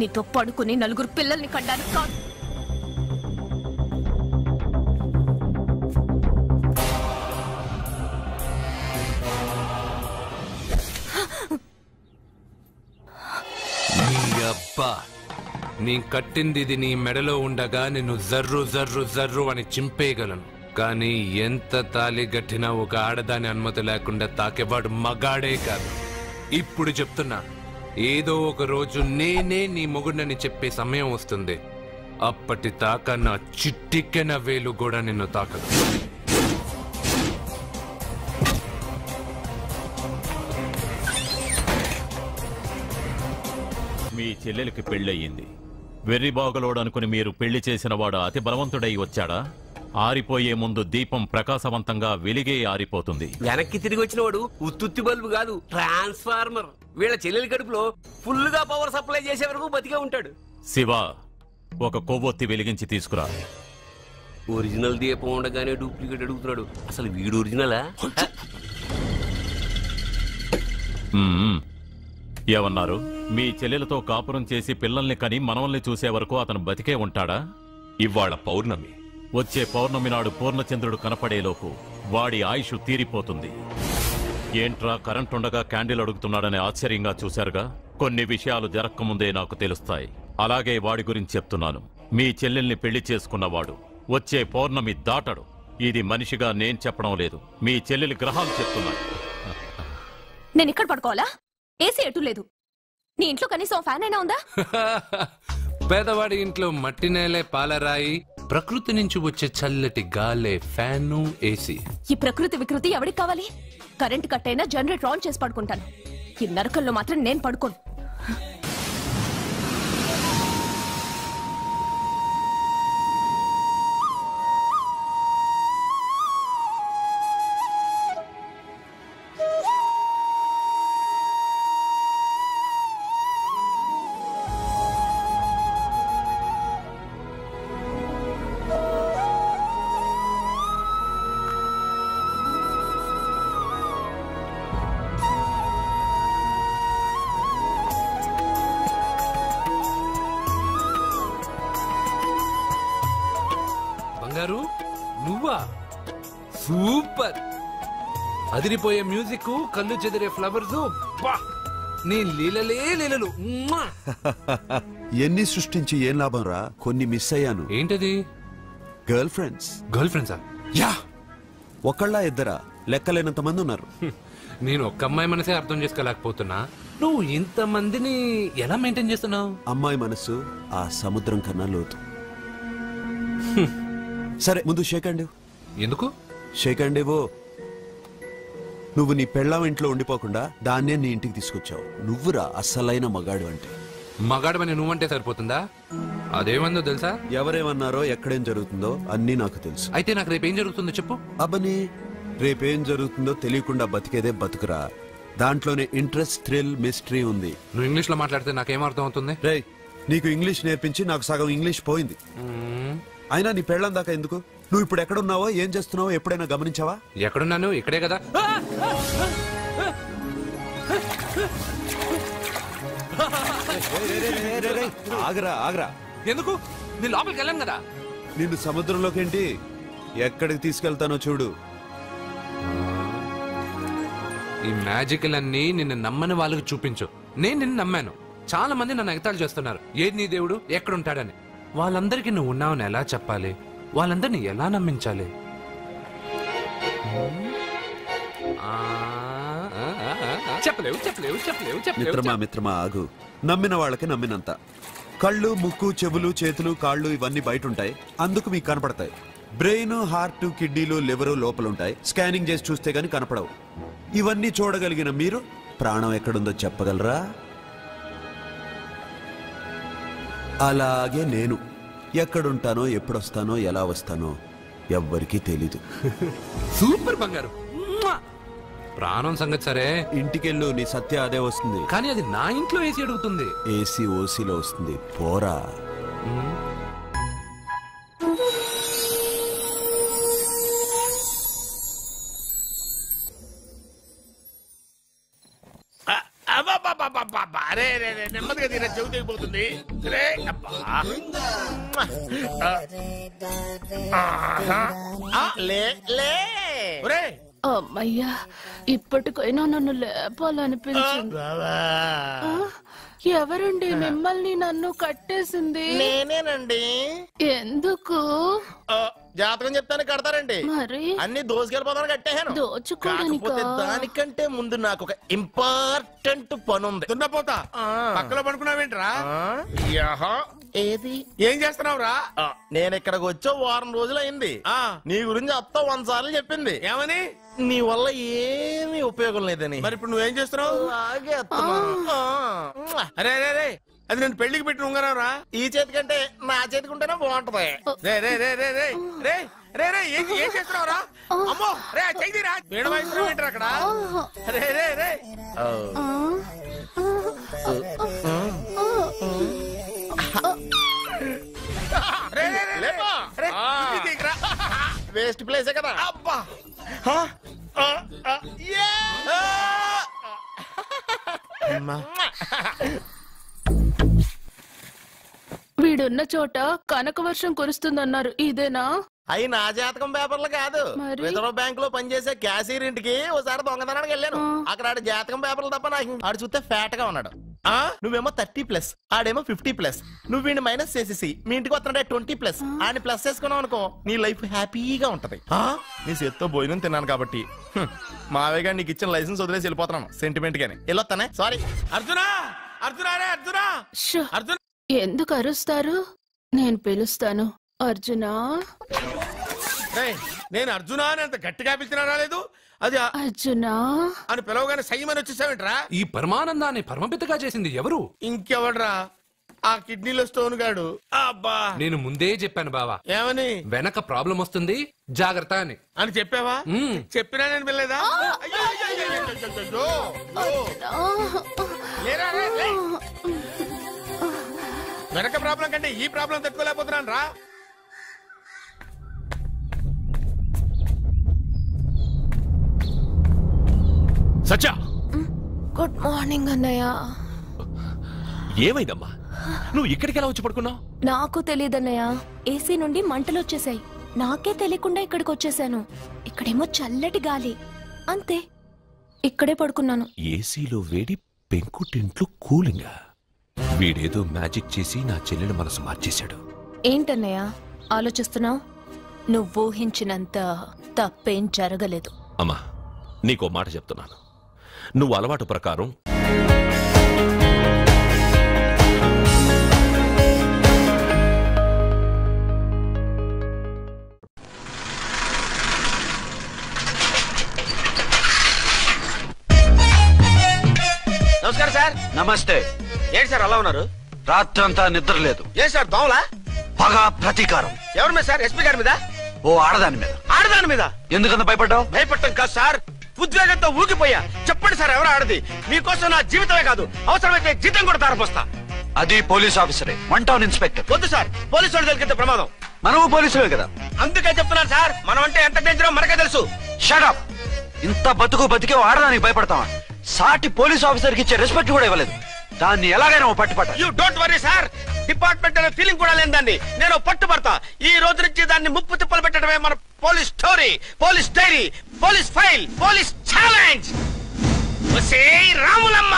నీతో పడుకుని 4 పిల్లల్ని కడ్డానికి కాదు. నీ కట్టింది ఇది నీ మెడలో ఉండగా నిన్ను జర్రు జర్రు జర్రు అని చింపేయగలను. కానీ ఎంత తాలి గట్టినా ఒక ఆడదాని అనుమతి లేకుండా తాకేవాడు మగాడే కాదు. ఇప్పుడు చెప్తున్నా, ఏదో ఒక రోజు నేనే నీ మొగుడని చెప్పే సమయం వస్తుంది. అప్పటి తాక నా చిట్టికెన వేలు కూడా నిన్ను తాకదు. మీ చెల్లెలికి పెళ్ళయింది. వెర్రి బాగలోడనుకుని మీరు పెళ్లి చేసిన వాడు అతి బలవంతుడై వచ్చాడా? ఆరిపోయే ముందు దీపం ప్రకాశవంతంగా వెలిగే ఆరిపోతుంది. వెనక్కి తిరిగి వచ్చిన వాడు ఉత్తుత్తి బల్బు కాదు, ట్రాన్స్ఫార్మర్. వీళ్ళ చెల్లెలి కడుపులో ఫుల్ గా పవర్ సప్లై చేసే వరకు బతికే ఉంటాడు. శివ, ఒక కొవ్వొత్తి వెలిగించి తీసుకురా. ఒరిజినల్ దీపం ఉండగానే డూప్లికేట్ అడుగుతున్నాడు. అసలు వీడు ఒరిజినలా? ఏమన్నారు? మీ చెల్లెలతో కాపురం చేసి పిల్లల్ని కని మనవల్ని చూసే వరకు అతను బతికే ఉంటాడా? ఇవాళ పౌర్ణమి. వచ్చే పౌర్ణమి నాడు పూర్ణచంద్రుడు కనపడేలోపు వాడి ఆయుష్ తీరిపోతుంది. ఏంట్రా కరెంటుండగా క్యాండిల్ అడుగుతున్నాడని ఆశ్చర్యంగా చూశారుగా? కొన్ని విషయాలు జరక్కముందే నాకు తెలుస్తాయి. అలాగే వాడి గురించి చెప్తున్నాను. మీ చెల్లెల్ని పెళ్లి చేసుకున్నవాడు వచ్చే పౌర్ణమి దాటడు. ఇది మనిషిగా నేను చెప్పడం లేదు, మీ చెల్లెలి గ్రహాలు చెప్తున్నాయి. నేను ఇక్కడ పడుకోవాలా? ఏసీ ఎటు లేదు. నీ ఇంట్లో కనీసం ఫ్యాన్ అయినా ఉందా? పేదవాడి ఇంట్లో మట్టి నేలే పాలరాయి, ప్రకృతి నుంచి వచ్చే చల్లటి గాలే ఫ్యాను, ఏసీ. ఈ ప్రకృతి వికృతి ఎవరికి కావాలి? కరెంట్ కట్ అయినా జనరేటర్ ఆన్ చేసి పడుకుంటాను. ఈ నరకల్లో మాత్రం నేను పడుకోను. నువ్వా? సూపర్! అదిరిపోయే మ్యూజిక్, కళ్ళు చెదిరే ఫ్లవర్స్, నీ లీలలే లీలలు. ఎన్ని సృష్టించి ఏం లాభం రా? కొన్ని మిస్ అయ్యాను. ఏంటది? Girl friends. గర్ల్ ఫ్రెండ్సా? యా, ఒకళ్ళ ఇద్దరా? లెక్కలేనంత మంది ఉన్నారు. నేను ఒక్క అమ్మాయి మనసే అర్థం చేసుకోలేకపోతున్నా. నువ్వు ఇంతమందిని ఎలా మెయింటైన్ చేస్తున్నావు? అమ్మాయి మనసు ఆ సముద్రం కన్నా లోతు. సరే, ముందు షేక్ హ్యాండ్. ఎందుకు షేక్ హ్యాండ్ ఇవ్వు. నువ్వు నీ పెళ్ళాం ఇంట్లో ఉండిపోకుండా దాన్నే నీ ఇంటికి తీసుకొచ్చావు. నువ్వురా అసలైన మగాడు అంటే. మగాడమని నువ్వంటే సరిపోతుందా? అదేమందో తెలుసా? ఎవరేమన్నారో, ఎక్కడేం జరుగుతుందో అన్నీ నాకు తెలుసు. అయితే నాకు రేపేం జరుగుతుందో చెప్పు. అబ్బని, రేపేం జరుగుతుందో తెలియకుండా బతికేదే బతుకురా. దాంట్లోనే ఇంట్రెస్ట్, థ్రిల్, మిస్టరీ ఉంది. నువ్వు ఇంగ్లీష్ లో మాట్లాడితే నాకేం అర్థం అవుతుంది? రేయ్, నీకు ఇంగ్లీష్ నేర్పించి నాకు సగం ఇంగ్లీష్ పోయింది. అయినా నీ పెళ్ళం దాకా ఎందుకు? నువ్వు ఇప్పుడు ఎక్కడున్నావో, ఏం చేస్తున్నావో ఎప్పుడైనా గమనించావా? ఎక్కడున్నాను? ఇక్కడే కదా. ఆగరా ఆగరా. ఎందుకు? నీ లోపలికి వెళ్ళాను కదా. నిన్ను సముద్రంలోకేంటి, ఎక్కడికి తీసుకెళ్తానో చూడు. ఈ మ్యాజిక్లన్నీ నిన్ను నమ్మని వాళ్ళకి చూపించు. నేను నిన్ను నమ్మాను. చాలా మంది నన్ను ఎగతాళి చేస్తున్నారు. ఏది నీ దేవుడు, ఎక్కడుంటాడని. వాళ్ళందరికీ నువ్వు ఉన్నావని ఎలా చెప్పాలి? వాళ్ళందరినీ ఎలా నమ్మించాలి? చెప్పలేవు చెప్పలేవు చెప్పలేవు మిత్రమా మిత్రమా ఆగు. నమ్మిన వాళ్ళకి నమ్మినంత. కళ్ళు, ముక్కు, చెవులు, చేతులు, కాళ్ళు ఇవన్నీ బయట ఉంటాయి, అందుకు మీకు కనపడతాయి. బ్రెయిన్, హార్ట్, కిడ్నీలు, లివరు లోపలుంటాయి. స్కానింగ్ చేసి చూస్తే గానీ కనపడవు. ఇవన్నీ చూడగలిగిన మీరు ప్రాణం ఎక్కడుందో చెప్పగలరా? అలాగే నేను ఎక్కడుంటానో, ఎప్పుడొస్తానో, ఎలా వస్తానో ఎవ్వరికీ తెలీదు. సూపర్ బంగారు. ప్రాణం సంగతి సరే, ఇంటికెళ్ళు, నీ సత్య అదే వస్తుంది. కానీ అది నా ఇంట్లో ఏసీ అడుగుతుంది. ఏసీ ఓసీలో వస్తుంది, పోరా. నెమ్మదిగా తీరా, చెవి తెగిపోతుంది. అమ్మయ్యా, ఇప్పటికైనా నన్ను లేపాలనిపించింది. ఎవరండి మిమ్మల్ని నన్ను కట్టేసింది? నేనేనండి. ఎందుకు? జాతకం చెప్తాను కడతారండి. మరి అన్ని దోసుకెళ్ళిపోతాను కట్టేహాను. కాకపోతే దానికంటే ముందు నాకు ఒక ఇంపార్టెంట్ పని ఉంది. దున్నపోతా పక్కలో పడుకున్నావేంట్రా? ఏది ఏం చేస్తున్నావురా? నేను ఇక్కడికి వచ్చే వారం రోజులు అయింది. నీ గురించి అత్త 100 సార్లు చెప్పింది. ఏమని? నీ వల్ల ఏమీ ఉపయోగం లేదని. మరి ఇప్పుడు నువ్వేం చేస్తున్నావు? అరే అరే రే, అది నేను పెళ్లికి పెట్టిన ఉంగరం రా. ఈ చేతి కంటే నా చేతికి ఉంటేనే బాగుంటది. రే రే రే రే రే రే రే రే ఏం చేస్తున్నావురా? అమ్మో రే, చెయ్యిరా. వేణు వాయిస్తున్నావు ఏంట్రా అక్కడ? రే రే రే వేస్ట్ ప్లేసే కదా. అబ్బా వీడున్న చోట కనక వర్షం కురుస్తుందన్నారు, ఇదేనా? అయి నా జాతకం పేపర్లు కాదు. రిజర్వ్ బ్యాంక్ లో పనిచేసే క్యాషియర్ ఇంటికి ఒకసారి దొంగతనానికి వెళ్ళాను. అక్కడ ఆడి జాతకం పేపర్లు తప్ప నాకు ఆడు చూస్తే ఫ్యాట్ గా ఉన్నాడు. నువ్వేమో 30+, ఆడేమో 50+. నువ్వు వీడిని మైనస్ చేసేసి మీ ఇంటికి వస్తున్నాడే 20+. ఆడిని ప్లస్ చేసుకున్నావు అనుకో, నీ లైఫ్ హ్యాపీగా ఉంటది. నీ చేత్తో భోజనం తిన్నాను కాబట్టి మావేగా నీకు ఇచ్చిన లైసెన్స్ వదిలేసి వెళ్ళిపోతున్నాను సెంటిమెంట్ గాని. వెళ్ళొస్తానే. సారీ. అర్జునా, అర్జునా రే అర్జునా, అర్జున. ఎందుకు అరుస్తారు? నేను పిలుస్తాను. అర్జునా. నేను అర్జునా అని అంత గట్టిగా పిలిచినా రాలేదు. అది అర్జునా అని పిలవగానే సైమని వచ్చేసావేంట్రా? ఈ పరమానందాన్ని పరమపితగా చేసింది ఎవరు? ఇంకెవడ్రా? ఆ కిడ్నీలో స్టోన్ గాడు. అబ్బా, నేను ముందే చెప్పాను బావా. ఏమని? వెనక ప్రాబ్లం వస్తుంది, జాగ్రత్త అని. అని చెప్పావా? చెప్పినా నేను వెళ్ళలేదా? వెనక ప్రాబ్లం కంటే ఈ ప్రాబ్లం తట్టుకోలేకపోతున్నాను రా. సచ్చా, గుడ్ మార్నింగ్ అన్నయ్య. ఏమైందమ్మా? నువ్వు ఇక్కడికి ఎలా వచ్చి పడుకున్నావు? నాకు తెలియదన్నయ్య, ఏసీ నుండి మంటలు వచ్చేసాయి. నాకే తెలియకుండా ఇక్కడికి వచ్చేసాను. ఇక్కడేమో చల్లటి గాలి, అంతే. ఇక్కడే పడుకున్నాను. ఏసీలో వేడి, పెంకుటింట్లో కూలింగా. వీడేదో మ్యాజిక్ చేసి నా చెల్లెల మనసు మార్చేశాడు. ఏంటన్నయ్య ఆలోచిస్తున్నావు? నువ్వు ఊహించినంత తప్పేం జరగలేదు. అమ్మా, నీకో మాట చెప్తున్నాను. నువ్వు అలవాటు ప్రకారం నమస్కారం సార్. నమస్తే. ఏంటి సార్ అలా ఉన్నారు? రాత్రంతా నిద్ర లేదు. ఏం సార్ దోమలా? పగ, ప్రతీకారం. ఎవరి మీద సార్? ఎస్పీ గారి మీద? ఓ ఆడదాని మీద. ఆడదాని మీద? ఎందుకంత భయపడ్డావు? భయపడటం కాదు సార్, ఉద్వేగంతో ఊగిపోయా. చెప్పండి సార్, ఎవరు ఆడది? మీకోసం నా జీవితమే కాదు, అవసరమైతే జీతం కూడా తారపోస్తా. అది పోలీస్ ఆఫీసరే, 1 టౌన్ ఇన్స్పెక్టర్. వద్దు సార్, పోలీసు వాడు దొరికితే ప్రమాదం. మనము పోలీసులే కదా. అందుకే చెప్తున్నాను సార్, మనం అంటే ఎంత డేంజరో మనకే తెలుసు. షటప్. ఇంత బతికే ఆడదానికి భయపడతావా? సాటి పోలీస్ ఆఫీసర్ కి ఇచ్చే రెస్పెక్ట్ కూడా ఇవ్వలేదు. దాన్ని ఎలాగైనా పట్టుపట్ట. You don't worry sir, department అనే ఫీలింగ్ కూడా లేని దాన్ని నేను పట్టుబడతా. ఈ రోజు నుంచి దాన్ని ముప్పు తిప్పలు పెట్టడమే మన police story, police diary, police file, police challenge. Ramulamma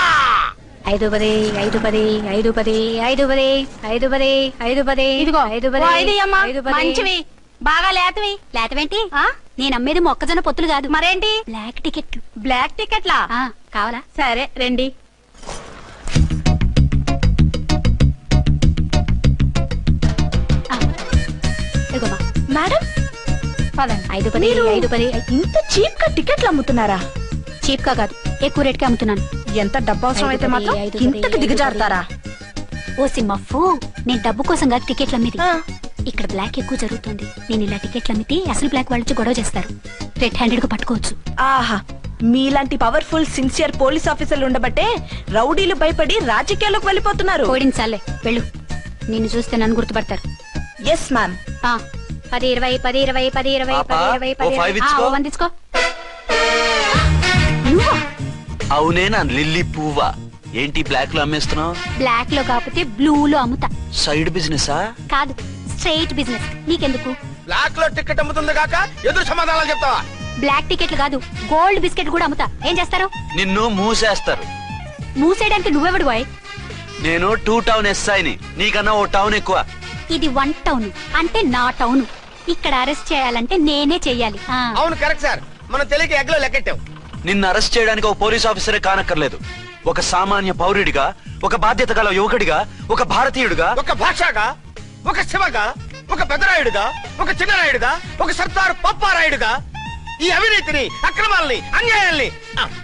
5 10 5 10 5 10 5 10 5 10 5 10 ఇదిగో 5 10 మంచివి బాగా లేతవి. లేతవేంటి? నేను అమ్మేది మొక్కజొన్న పొత్తులు కాదు. మరేంటి? Black ticket. బ్లాక్ టికెట్లా కావాలా? సరే రండి. మేడం పదండి. 5 10 5 10. ఇంత చీప్ గా టికెట్లు అమ్ముతున్నారా? చీప్ గా కాదు, ఎక్కువ రేట్ కి అమ్ముతున్నాను. ఎంత డబ్బు అవసరం అయితే మాత్రం ఇంతకు దిగజారుతారా? ఓ సిమ్మఫు, నేను డబ్బు కోసం కాదు టికెట్లు అమ్మేది. ఇక్కడ బ్లాక్ ఎక్కువ జరుగుతుంది. నేను ఇలా టికెట్లు అమ్మితే అసలు బ్లాక్ వాళ్ళు గొడవ చేస్తారు. రెడ్ హ్యాండెడ్ గా పట్టుకోవచ్చు. ఆహా, మీలాంటి పవర్ఫుల్ సిన్సియర్ పోలీస్ ఆఫీసర్లు ఉండబట్టే రౌడీలు భయపడి రాజకీయాల్లోకి వెళ్ళిపోతున్నారు. ఓడించాలే, వెళ్ళు. నిన్ను చూస్తే నన్ను గుర్తుపడతారు. Yes ma'am. 10 20 10 20 10 20 10 20 10 వందించుకో. అవునే నా లిల్లీ పువ్వా, ఏంటి బ్లాక్ లో అమ్మేస్తున్నావు? బ్లాక్ లో కాకపోతే బ్లూ లో అమ్ముతా. సైడ్ బిజినెసా? కాదు, స్ట్రైట్ బిజినెస్. నీకెందుకు? బ్లాక్ లో టికెట్ అమ్ముతుంది కాక ఎదురు సమాధానాలు చెప్తావా? బ్లాక్ టికెట్లు కాదు, గోల్డ్ బిస్కెట్ కూడా అమ్ముతా. ఏం చేస్తారు? నిన్ను మూసేస్తారు. మూసేయడానికి నువ్వెవడు బాయ్? నేను 2 టౌన్ ఎస్ఐని, నీకన్నా ఓ టౌన్ ఎక్కువ. ఇది 1 టౌన్, అంటే నా టౌన్. ఇక్కడ అరెస్ట్ చేయాలంటే నేనే చెయ్యాలి. అవును, కరెక్ట్ సార్. మనం తెలియక ఎగ్లో లెక్కెట్టాం. నిన్ను అరెస్ట్ చేయడానికి ఒక పోలీస్ ఆఫీసరే కానక్కర్లేదు. ఒక సామాన్య పౌరుడిగా, ఒక బాధ్యత గల యువకుడిగా, ఒక భారతీయుడిగా, ఒక భాషగా, ఒక శివగా, ఒక పెద్దరాయుడుగా, ఒక చిన్నరాయుడుగా, ఒక సర్దార్ పప్పారాయుడుగా ఈ అవినీతిని, అక్రమాలని, అన్యాయాల్ని,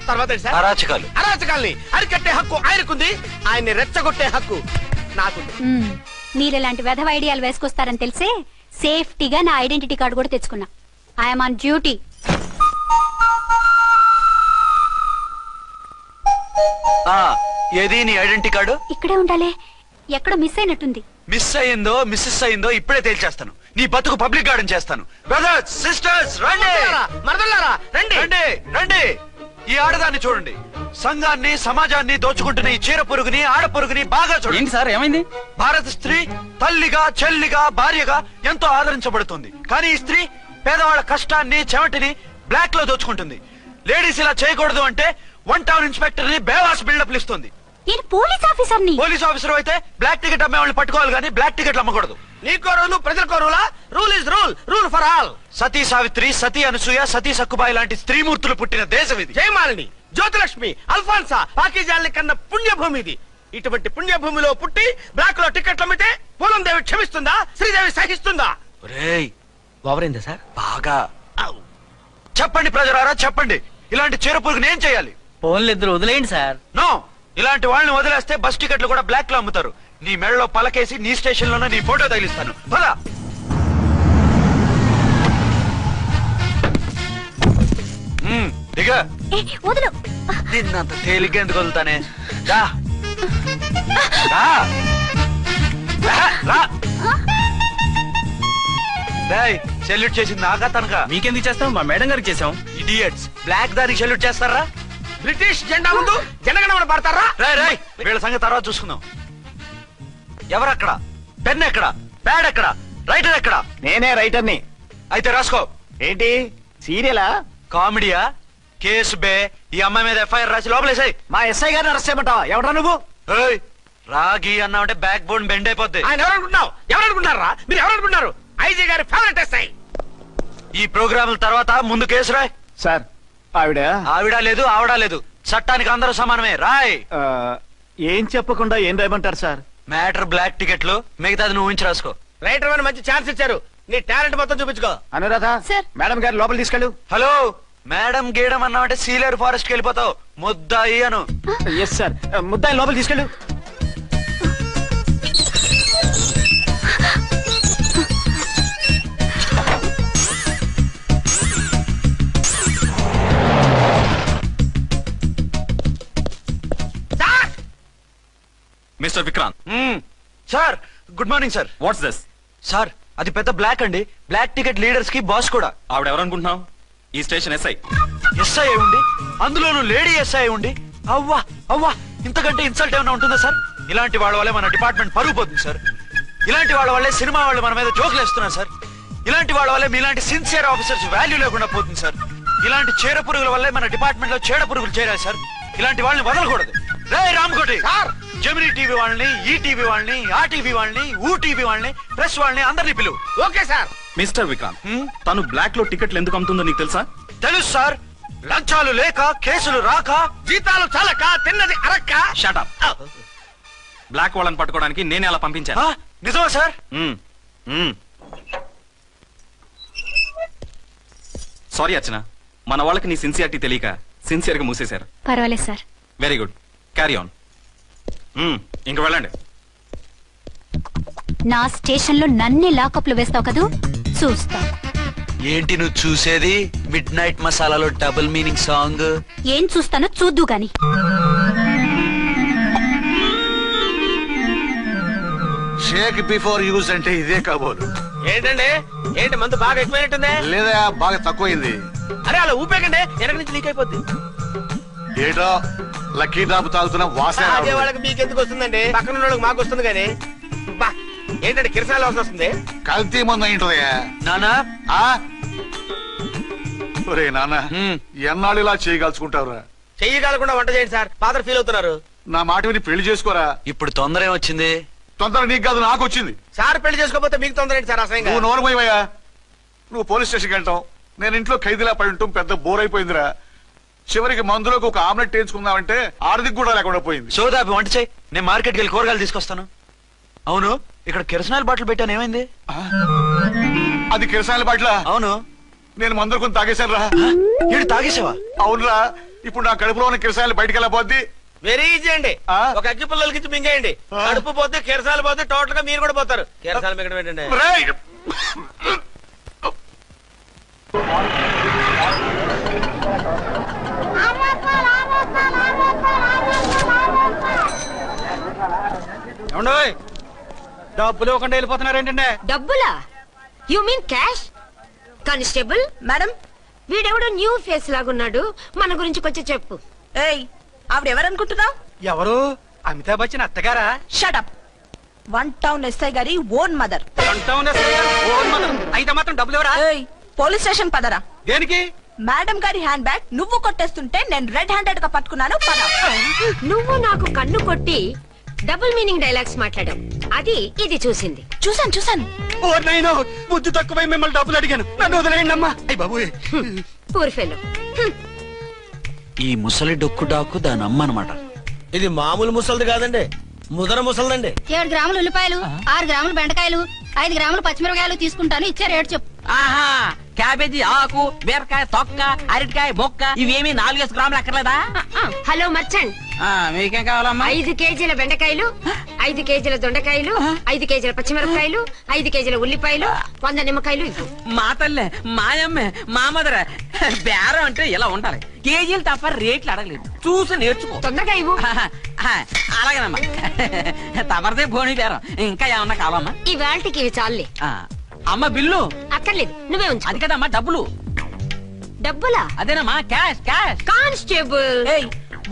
తర్వాత అరాచకాల్ని అరికట్టే హక్కు ఆయనకుంది. ఆయన్ని రెచ్చగొట్టే హక్కు నాకుంది. మీరు ఇలాంటి వెధవ ఐడియాలు వేసుకొస్తారని తెలిసే సేఫ్టీగా నా ఐడెంటిటీ కార్డు కూడా తెచ్చుకున్నా. I'm on duty. ఏది నీ ఐడెంటిటీ కార్డు? ఇక్కడే ఉండాలి. ఎక్కడ మిస్ అయినట్టుంది. మిస్ అయ్యిందో మిస్సెస్ అయ్యిందో ఇప్పుడే తేల్చేస్తాను. నీ బతుకు పబ్లిక్ గార్డెన్ చేస్తాను. బ్రదర్స్, సిస్టర్స్, రండి. రండి రండి. ఈ ఆడదాన్ని చూడండి. సంఘాన్ని, సమాజాన్ని దోచుకుంటున్న ఈ చీర పురుగుని, ఆడ పురుగుని బాగా చూడండి. సార్ ఏమైంది? భారత స్త్రీ తల్లిగా, చెల్లిగా, భార్యగా ఎంతో ఆదరించబడుతుంది. కానీ ఈ స్త్రీ పేదవాళ్ళ కష్టాన్ని, చెమటిని బ్లాక్ లో దోచుకుంటుంది. లేడీస్ ఇలా చేయకూడదు అంటే 1 టౌన్ ఇన్స్పెక్టర్ ని బేవాస్ బిల్డప్ ఇస్తుంది. పోలీస్ ఆఫీసర్ అయితే బ్లాక్ టికెట్ అమ్మే వాళ్ళని పట్టుకోవాలి కానీ బ్లాక్ టికెట్లు అమ్మకూడదు. నీకో రూలు, ప్రజలకో రూలా? Rule is rule, rule for all. Sati Savitri, Sati Anasuya, Sati Sakkubai లాంటి స్త్రీమూర్తులు పుట్టిన దేశం ఇది. జయమాలిని, జ్యోతిలక్ష్మి, అల్ఫాన్సా, పాకిజాల్ని కన్న పుణ్యభూమి ఇది. ఇటువంటి పుణ్యభూమిలో పుట్టి బ్లాక్ లో టికెట్లు అమ్మితే పూలం దేవి క్షమిస్తుందా? శ్రీదేవి సహిస్తుందా? ఓవరైందా సార్? బాగా చెప్పండి ప్రజలారా, చెప్పండి. ఇలాంటి చీర పురుగుని ఏం చేయాలి? ఫోన్లు ఇద్దరు వదిలేయండి సార్. నో, ఇలాంటి వాళ్ళని వదిలేస్తే బస్ టికెట్లు కూడా బ్లాక్ లో అమ్ముతారు. నీ మెడలో పలకేసి నీ స్టేషన్ లోనే నీ ఫోటో తగిలిస్తాను. పద. దిగా. నిన్నంత తేలిగ్గా ఎందుకు వదులుతానే? సెల్యూట్ చేసింది నాగా తనగా? మీకెందుకు చేస్తాం? మా మేడం గారికి చేసాం. ఇడియట్స్, బ్లాక్ దానికి సెల్యూట్ చేస్తారా? బ్రిటిష్ జెండా ముందు జనగణమన పడతారా? వీళ్ళ సంగతి తర్వాత చూసుకుందాం. ఎవరక్కడ? పెన్ ఎక్కడ? ప్యాడ్ ఎక్కడ? రైటర్ ఎక్కడ? నేనే రైటర్ని. అయితే రాసుకో. ఏంటి సీరియలా? కామెడీయా? కేసు బే. ఈ అమ్మాయి మీద ఎఫ్ఐఆర్ రాసి లోపలేసాయి. మా ఎస్ఐ గారిని అరెస్ట్ చేయమంటావా? ఎవడా నువ్వు? రాగి అన్నావంటే బ్యాక్ బోన్ బెండ్ అయిపోద్ది. ఆయన ఎవరనుకుంటున్నావు? ఎవరనుకుంటున్నారా మీరు? ఎవరనుకుంటున్నారు? ఐజీ గారి ఫేవరెట్ ఎస్ఐ. ఈ ప్రోగ్రాముల తర్వాత ముందు కేసు రాయ్. సార్, ఆవిడ లేదు, ఆవిడ లేదు. చట్టానికి అందరూ సమానమే. రాయ్. ఏం చెప్పకుండా ఏం రాయమంటారు సార్? మ్యాటర్ బ్లాక్ టికెట్లు, మిగతాది నువ్వు ఉంచి రాసుకో. రైటర్ అని మంచి ఛాన్స్ ఇచ్చారు. నీ టాలెంట్ మొత్తం చూపించుకో. అనురాధ, మేడం గారు లోపల తీసుకెళ్ళు. హలో, మేడం గీయడం అన్నావంటే సీలేరు ఫారెస్ట్ కి వెళ్ళిపోతావు. ముద్దాయి అను. ఎస్ సార్, ముద్దాయి లోపల తీసుకెళ్ళు. Mister Vikrant. Sir, good morning sir. What's this? Sir, అది పెద్ద బ్లాక్ అండి. బ్లాక్ టికెట్ లీడర్స్ కి బాస్ కూడా. ఆవిడ ఎవరనుకుంటున్నావు? ఈ స్టేషన్ ఎస్ఐ. ఎస్ఐ ఉండి, అందులోనూ లేడీ ఎస్ఐ ఉండి, అవ్వా అవ్వా, ఇంతకంటే ఇన్సల్ట్ ఏమైనా ఉంటుందా సార్? ఇలాంటి వాళ్ళ వల్లే మన డిపార్ట్మెంట్ పరుగు పోతుంది సార్. ఇలాంటి వాళ్ళ వల్లే సినిమా వాళ్ళు మన మీద జోకులు వేస్తున్నారు సార్. ఇలాంటి వాళ్ళ వల్లే మీలాంటి సిన్సియర్ ఆఫీసర్స్ వాల్యూ లేకుండా పోతుంది సార్. ఇలాంటి చీడ పురుగుల వల్లే మన డిపార్ట్మెంట్ లో చీడ పురుగులు చేరాయి సార్. ఇలాంటి వాళ్ళని వదలకూడదు. రే రామ్కోటి సార్, జెమినీ టీవీ వాళ్ళని, ఈ టీవీ వాళ్ళని, ఆ టీవీ వాళ్ళని, ఊ టీవీ వాళ్ళని, ప్రెస్ వాళ్ళని అందరినీ పిలువు. Okay sir. మిస్టర్ విక్రాంత్, తను బ్లాక్ లో టికెట్లు ఎందుకు అమ్ముతుందో నీకు తెలుసా? తెలుసు సార్. లంచాలు లేక, కేసులు రాక, జీతాలు చాలక, తిన్నది అరక్క. Shut up. బ్లాక్ వాళ్ళని పట్టుకోవడానికి నేనే అలా పంపించాను. నిజమా సార్? సారీ అర్చన, మన వాళ్ళకి నీ సిన్సియారిటీ తెలియక సిన్సియర్ గా మూసేశారు. పర్వాలేదు sir. Very good, carry on. ఇంక వెళ్ళండి. నా స్టేషన్ లో నన్నే లాకప్ లో వేస్తావు కదూ, చూస్తా. ఏంటి నువ్వు చూసేది? మిడ్ నైట్ మసాలాలో డబుల్ మీనింగ్ సాంగ్. ఏం చూస్తానో చూద్దు గాని. షేక్ బిఫోర్ యూజ్ అంటే ఇదే కాబోలు. ఏంటండి, ఏంటి మందు బాగా ఎక్కువైనట్టుంది? లేదా బాగా తక్కువైంది. అరే అలా ఊపేకండి, వెనక నుంచి లీక్ అయిపోద్ది. ఏటో లక్కీ డ్రాప్ తాగుతున్న వాసన అదే వాళ్ళకి మీకెందుకు వస్తుందండి, పక్కన ఉన్న వాళ్ళకి మాకు వస్తుంది కానీ. బా ఏంటంటే కిరసాల వాసన వస్తుంది. కల్తీ మందు ఏంటోయా నానా? ఒరే నాన్న, ఎన్నాళ్ళు ఇలా చేయగలుచుకుంటావురా? చెయ్యగలకుండా వంట చేయండి సార్, ఫాదర్ ఫీల్ అవుతున్నారు. నా మాట విని పెళ్లి చేసుకోరా. ఇప్పుడు తొందర ఏమొచ్చింది? తొందర నీకు కాదు, నాకు వచ్చింది. సార్ పెళ్లి చేసుకోకపోతే మీకు తొందర ఏంటి సార్? అసహ్యంగా. నువ్వు నోరు పోయివయ్యా. నువ్వు పోలీస్ స్టేషన్కి వెళ్తావు, నేను ఇంట్లో ఖైదీలా పడి ఉంటాం. పెద్ద బోర్ అయిపోయిందిరా. చివరికి మందులోకి ఒక ఆమ్లెట్ వేయించుకుందామంటే ఆర్థిక కూడా లేకుండా పోయింది. సోదాపి వంట చేయి, నేను మార్కెట్కి వెళ్ళి కూరగాయలు తీసుకొస్తాను. అవును, ఇక్కడ కిరసనాయిల్ బాటిల్ పెట్టాను, ఏమైంది? అది కిరసనాయిల్ బాటిల్? అవును, నేను మందులు కొని తాగేశాను రా. ఏంటి తాగేసావా? అవునురా, ఇప్పుడు నా కడుపులో ఉన్న కిరసనాయిల్ బయటకు వెళ్ళబోద్ది. వెరీ ఈజీ అండి, ఒక అగ్గి పుల్లలకి మింగేయండి. కడుపు పోతే కిరసాలు పోతే టోటల్ గా మీరు కూడా పోతారు. కిరసాలు మింగడం ఏంటండి? డబ్బులు ఇవ్వకుండా వెళ్ళిపోతున్నారు ఏంటంటే? డబ్బులా? You mean cash? Constable madam, వీడెవడో న్యూ ఫేస్ లాగున్నాడు, మన గురించి కొంచెం చెప్పు. ఏయ్, ఆవిడెవరనుకుంటున్నావు? ఎవరు? అమితాబ్ బచ్చన్ అత్తగారా? షటప్. 1 టౌన్ ఎస్ఐ గారి ఓన్ మదర్. అయితే మాత్రం డబ్బులు ఎవరా? పోలీస్ స్టేషన్ పదరా. దేనికి? మేడం గారి హ్యాండ్ బ్యాగ్ నువ్వు కొట్టేస్తుంటే నేను రెడ్ హ్యాండెడ్ గా పట్టుకున్నాను. పద. నువ్వు నాకు కన్ను కొట్టి డబుల్ మీనింగ్ డైలాగ్స్ మాట్లాడావు, అది ఇది చూసింది. చూసాను. ఓ నైనో, బుద్ధి తక్కువై మిమ్మల్ని డబ్బులు అడిగాను, నన్ను వదిలేయండి అమ్మా. అయ్య బాబు, పూర్ ఫెలో. ఈ ముసలి డొక్కు డాకు దాని అమ్మ అనమాట. ఇది మామూలు ముసలిది కాదండి, ముదర ముసలిదండి. 7 గ్రాములు ఉల్లిపాయలు, 6 గ్రాములు బెండకాయలు, 5 గ్రాములు పచ్చిమిరపకాయలు తీసుకుంటాను. ఇచ్చే రేటు చెప్పు. ఆహా, క్యాబేజీ ఆకు, బీరకాయ తొక్క, అరటికాయ బొక్క, ఇవేమి 4 గ్రాములు అక్కర్లేదా? హలో మర్చండ్, మీకేం కావాలమ్మా? 5 కేజీల బెండకాయలు, 5 కేజీల దొండకాయలు, 5 కేజీల పచ్చిమిరపకాయలు, 5 కేజీల ఉల్లిపాయలు, 100 నిమ్మకాయలు ఇవ్వు. మా తల్లే, మాయమ్మే, మా మదర బేరం అంటే ఇలా ఉండాలి. కేజీలు తప్ప రేట్లు అడగలేదు, చూసి నేర్చుకో. తొందరగా ఇవ్వు. అలాగేనమ్మా, తమరిదే భోని బేరం. ఇంకా ఏమన్నా కావాలమ్మా? ఈ వేల్టికి ఇవి చాలులే. అమ్మ బిల్లు అక్కర్లేదు, నువ్వే ఉంచు. అది కదమ్మా డబ్బులు. డబ్బులా? అదేనమ్మా, క్యాష్. కానిస్టేబుల్,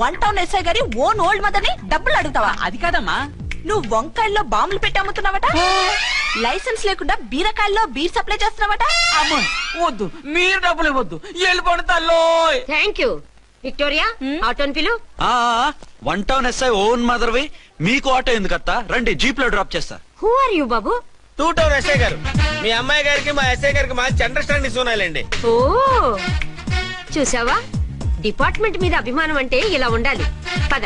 1 టౌన్ ఎస్ఐ గారి ఓన్ ఓల్డ్ మదర్ ని డబ్బులు అడుగుతావా? అది కాదమ్మా, నువ్వు వంకాయల్లో బాంబులు పెట్టి అమ్ముతున్నావట, లైసెన్స్ లేకుండా బీరకాయల్లో బీర్ సప్లై చేస్తున్నావట. అమ్మో వద్దు, మీరు డబ్బులు ఇవ్వద్దు, వెళ్ళిపోండి తల్లో. Thank you. విక్టోరియా, ఆటోన్ పిలు. 1 టౌన్ ఎస్ఐ ఓన్ మదర్వి, మీకు ఆటో ఎందుకత్తా? రండి, జీప్ లో డ్రాప్ చేస్తా. హూ ఆర్ యూ బాబు? 2 టౌన్ ఎస్ఐ గారు, మీ అమ్మాయి గారికి మా ఎస్ఐ గారికి మంచి అండర్స్టాండింగ్ ఉన్నాయండి. ఓ చూసావా, డిపార్ట్మెంట్ మీద అభిమానం అంటే ఇలా ఉండాలి. పద.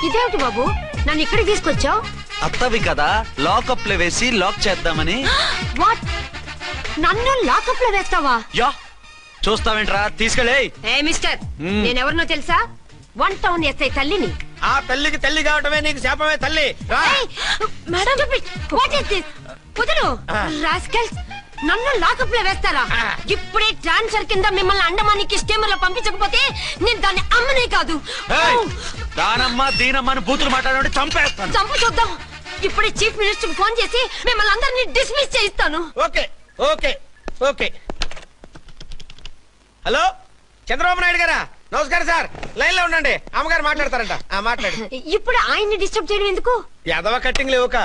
ఇదేమిటి బాబు, నన్ను ఇక్కడికి తీసుకొచ్చావు? అత్తవి కదా, లాకప్ లో వేసి లాక్ చేద్దామని. వాట్, నన్ను లాకప్ లో వేస్తావా? యా, చూస్తావేంట్రా, తీసుకెళ్ళే. ఏ మిస్టర్, నేనెవరినో తెలుసా? 1 టౌన్ ఎస్ఐ తల్లిని. ఆ తల్లికి తల్లి కావటమే నీకు శాపమే తల్లి. నన్ను లాకప్ లో వేస్తారా? ఇప్పుడే ట్రాన్స్ఫర్ కింద మిమ్మల్ని అండమానికి స్టీమర్ లో పంపించకపోతే నేను దాన్ని అమ్మనే కాదు. దానమ్మ దీనమ్మని బూతులు మాట్లాడే చంపేస్తాను. చంపు చూద్దాం. ఇప్పుడే చీఫ్ మినిస్టర్ ఫోన్ చేసి మిమ్మల్ని అందరినీ డిస్మిస్ చేయిస్తాను. Okay okay okay. Hello, Chandrababu Naidu గారా? నమస్కారం సార్, లైన్ లో ఉండండి, అమ్మగారు మాట్లాడతారంట. మాట్లాడు. ఇప్పుడు ఆయన్ని డిస్టర్బ్ చేయడం ఎందుకు? ఎదవ కట్టింగ్ లేవుక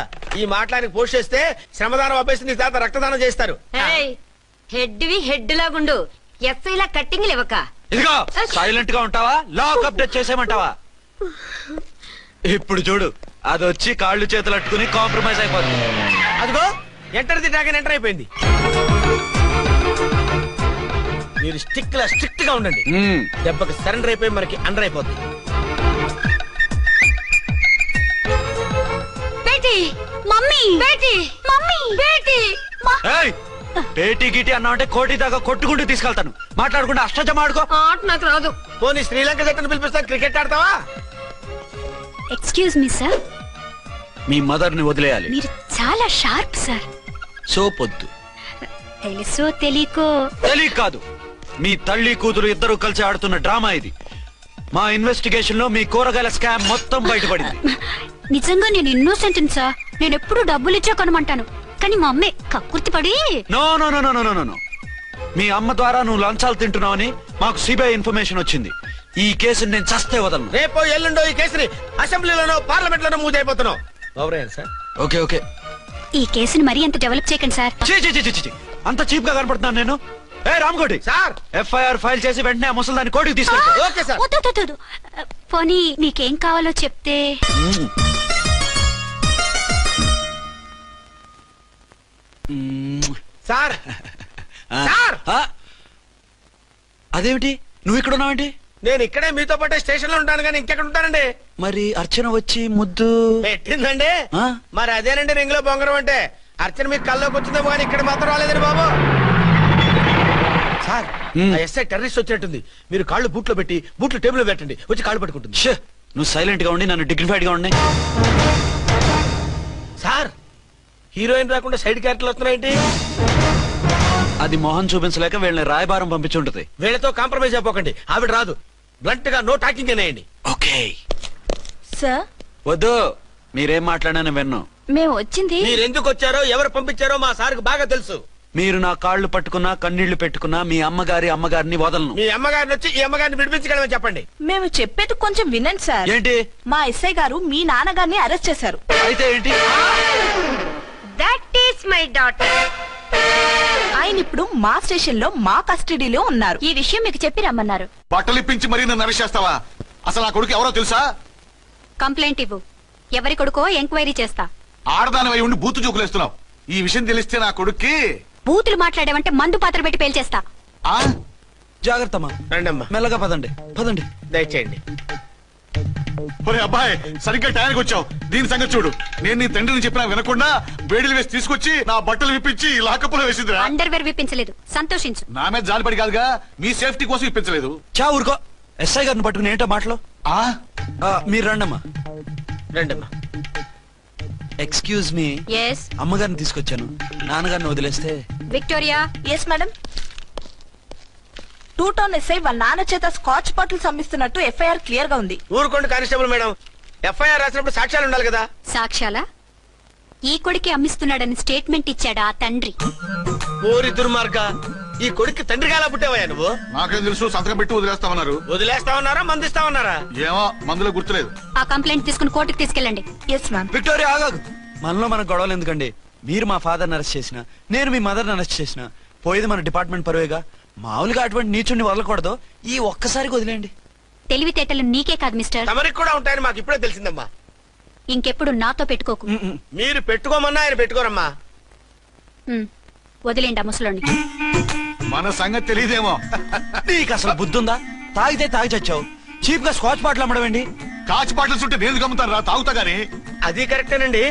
ఈ మాట్లాడానికి పోస్ట్ చేస్తే శ్రమదానం అభ్యసి నీ తాత రక్తదానం చేస్తారు. హెడ్ హెడ్ లాగుండు, ఎస్ఐ లా కట్టింగ్ లేవక. ఇదిగో సైలెంట్ గా ఉంటావా, లాక్ అప్డేట్ చేసేయమంటావా? ఇప్పుడు చూడు, అది వచ్చి కాళ్ళు చేతులు అట్టుకుని కాంప్రమైజ్ అయిపోతుంది. అదిగో ఎంటర్ ది డ్రాగన్ ఎంటర్ అయిపోయింది. మీరు స్ట్రిక్ట్ గా ఉండండి, దెబ్బకి సరెండర్ అయిపోయి మనకి అండర్ అయిపోతుంది. మమ్మీ బేటీ మమ్మీ బేటీ పేటీ గిటి అన్నావంటే కోటి దాకా కొట్టుకుంటూ తీసుకెళ్తాను. మాట్లాడుకుంటే అష్టజమ ఆడుకో. ఆట నాకు రాదు. పోనీ శ్రీలంక జట్టును పిలిపిస్తా, క్రికెట్ ఆడతావా? ఎక్స్క్యూజ్ మీ సార్, మీ మదర్ ని వదిలేయాలి. మీరు చాలా షార్ప్ సార్. సోపొద్దు. తెలుసో తెలియకో. తెలియక కాదు, మీ తల్లి కూతురు ఇద్దరు కలిసి ఆడుతున్న డ్రామా ఇది. మా ఇన్వెస్టిగేషన్ లో మీ కూరగాయల స్కామ్ మొత్తం బయటపడింది. నిజంగా నేను ఇన్నోసెంట్ సార్. నేను ఎప్పుడు డబ్బులు ఇచ్చా కొనమంటాను, కానీ మా అమ్మే కక్కుర్తి పడి. No no no no no no no. మీ అమ్మ ద్వారా నువ్వు లంచాలు తింటున్నావని మాకు సిబిఐ ఇన్ఫర్మేషన్ వచ్చింది. ఈ కేసుని నేను చస్తే వదలను. రేపో ఎల్లుండో ఈ కేసుని అసెంబ్లీలోనో పార్లమెంట్ లోనో మూజ్ అయిపోతున్నావు. Sir okay okay. ఈ కేసుని మరీ అంత డెవలప్ చేయకండి సార్. అంత చీప్ గా కనపడుతున్నాను నేను? ఏ రామ్కోటి సార్, ఎఫ్ఐఆర్ ఫైల్ చేసి వెంటనే ఆ ముసలి దాన్ని కోర్టుకి తీసుకెళ్ళి. Okay sir. వద్దు. పోనీ మీకేం కావాలో చెప్తే. సార్ సార్, అదేమిటి నువ్వు ఇక్కడ ఉన్నావేంటి? నేను ఇక్కడే మీతో పాటే స్టేషన్ లో ఉంటాను, కానీ ఇంకెక్కడ ఉంటానండి? మరి అర్చన వచ్చి ముద్దు పెట్టిందండి. మరి అదేనండి రింగ్ లో బొంగరం అంటే. అర్చన మీకు కల్లోకి వచ్చిందేమో కానీ ఇక్కడ మాత్రం రాలేదండి బాబు. సార్, ఎస్ఐ టెర్రరిస్ట్ వచ్చినట్టుంది. మీరు కాళ్ళు బూట్లో పెట్టి బూట్లు టేబుల్ లో పెట్టండి, వచ్చి కాళ్ళు పట్టుకుంటుంది. నువ్వు సైలెంట్ గా ఉండి నన్ను డిగ్నిఫైడ్ గా ఉండి. సార్, హీరోయిన్ రాకుండా సైడ్ క్యారెక్టర్లు వస్తున్నాయేంటి? అది మొహం చూపించలేక వీళ్ళని రాయబారం పంపించుంటది. వీళ్ళతో కాంప్రమైజ్ అయిపోకండి, ఆవిడ రాదు. బ్లంట్ గా నో టాకింగ్ అనేయండి. Okay sir. వద్దు, మీరేం మాట్లాడానని విన్ను. మేము వచ్చింది. మీరు ఎందుకు వచ్చారో ఎవరు పంపించారో మా సార్కు బాగా తెలుసు. మీరు నా కాళ్ళు పట్టుకున్నా కన్నీళ్లు పెట్టుకున్నా మీ అమ్మగారిని వదలను. మీ అమ్మగారిని వచ్చి ఈ అమ్మగారిని విడిపించగలమని చెప్పండి. మేము చెప్పేది కొంచెం వినండి సార్. ఏంటి? మా ఎస్ఐ గారు మీ నాన్నగారిని అరెస్ట్ చేశారు. అయితే ఏంటి? That is my daughter. ఆయన ఇప్పుడు మా స్టేషన్ లో మా కస్టడీలో ఉన్నారు. ఈ విషయం మీకు చెప్పి రమ్మన్నారు. బట్టలిప్పించి మరీ నన్ను అరెస్ట్ చేస్తావా? అసలు ఆ కొడుకు ఎవరో తెలుసా? కంప్లైంట్ ఇవ్వు. ఎవరి కొడుకో ఎంక్వైరీ చేస్తా. ఆడదానివై ఉండి బూతు చూకులేస్తున్నావు. ఈ విషయం తెలిస్తే నా కొడుక్కి. బూతులు మాట్లాడావంటే మందు పాత్ర పెట్టి పేల్చేస్తా. జాగ్రత్తమ్మా. రండమ్మా. మెల్లగా పదండి. దయచేయండి. ఒరే అబ్బాయి, సరిగ్గా టైంకి వచ్చావు. దీని సంగతి చూడు. నేను నీ తండ్రిని చెప్పినా వినకుండా వేడిలు వేసి తీసుకొచ్చి నా బట్టలు విప్పించి లాకప్పులో వేసిందిరా. అండర్వేర్ విప్పించలేదు, సంతోషించు. నా మీద జాలిపడి కాదుగా, మీ సేఫ్టీ కోసం ఇప్పించలేదు. చా ఊరుకో. ఎస్ఐ గారిని పట్టుకుని ఏంటో మాటలు. మీరు రండమ్మా. Excuse me. అమ్మగారిని తీసుకొచ్చాను. నాన్నగారిని వదిలేస్తే. Victoria. Yes madam. 2 town SI వాళ్ళ నాన్న చేత స్కాచ్ బాటిల్స్ అమ్మిస్తున్నట్టు ఎఫ్ఐఆర్ క్లియర్ గా ఉంది. ఊరుకోండి కానిస్టేబుల్ మేడం. ఎఫ్ఐఆర్ రాసినప్పుడు సాక్ష్యాలు ఉండాలి కదా. సాక్ష్యాలా? ఈ కొడుకే అమ్మిస్తున్నాడని స్టేట్మెంట్ ఇచ్చాడు ఆ తండ్రి. ఓరి దుర్మార్గ, ఈ కొడుక్కి తండ్రిగా ఎలా పుట్టావయ్యా నువ్వు? నాకేం తెలుసు, సంతకం పెట్టి వదిలేస్తామన్నారు. వదిలేస్తామన్నారా మందిస్తామన్నారా? ఏమో, మందులో గుర్తులేదు. ఆ కంప్లైంట్ తీసుకుని కోర్టుకు తీసుకెళ్ళండి. Yes ma'am. విక్టోరియా ఆగాగు. మనలో మన గొడవలు ఎందుకండి? మీరు మా ఫాదర్ని అరెస్ట్ చేసిన, నేను మీ మదర్ని అరెస్ట్ చేసిన, పోయేది మన డిపార్ట్మెంట్ పరువేగా. మామూలుగా అటువంటి నీచుని వదలకూడదు. ఈ ఒక్కసారికి వదిలేండి. తెలివితేటలు నీకే కాదు మిస్టర్, తమరికి కూడా ఉంటాయని మాకు ఇప్పుడే తెలిసిందమ్మా. ఇంకెప్పుడు నాతో పెట్టుకోకు. మీరు పెట్టుకోమన్నా ఆయన పెట్టుకోరమ్మా. వదిలేండి ఆ ముసలోని. మన సంగతి తెలియదేమో. నీకు అసలు బుద్ధి ఉందా? తాగితే తాగి చచ్చావు. చీప్ గా స్కాచ్ బాటిల్ అమ్మడమేండి? కాచ్ బాటిల్స్ ఉంటే నేను గమ్ముతాను రా, తాగుతా గానీ. అది కరెక్టేనండి.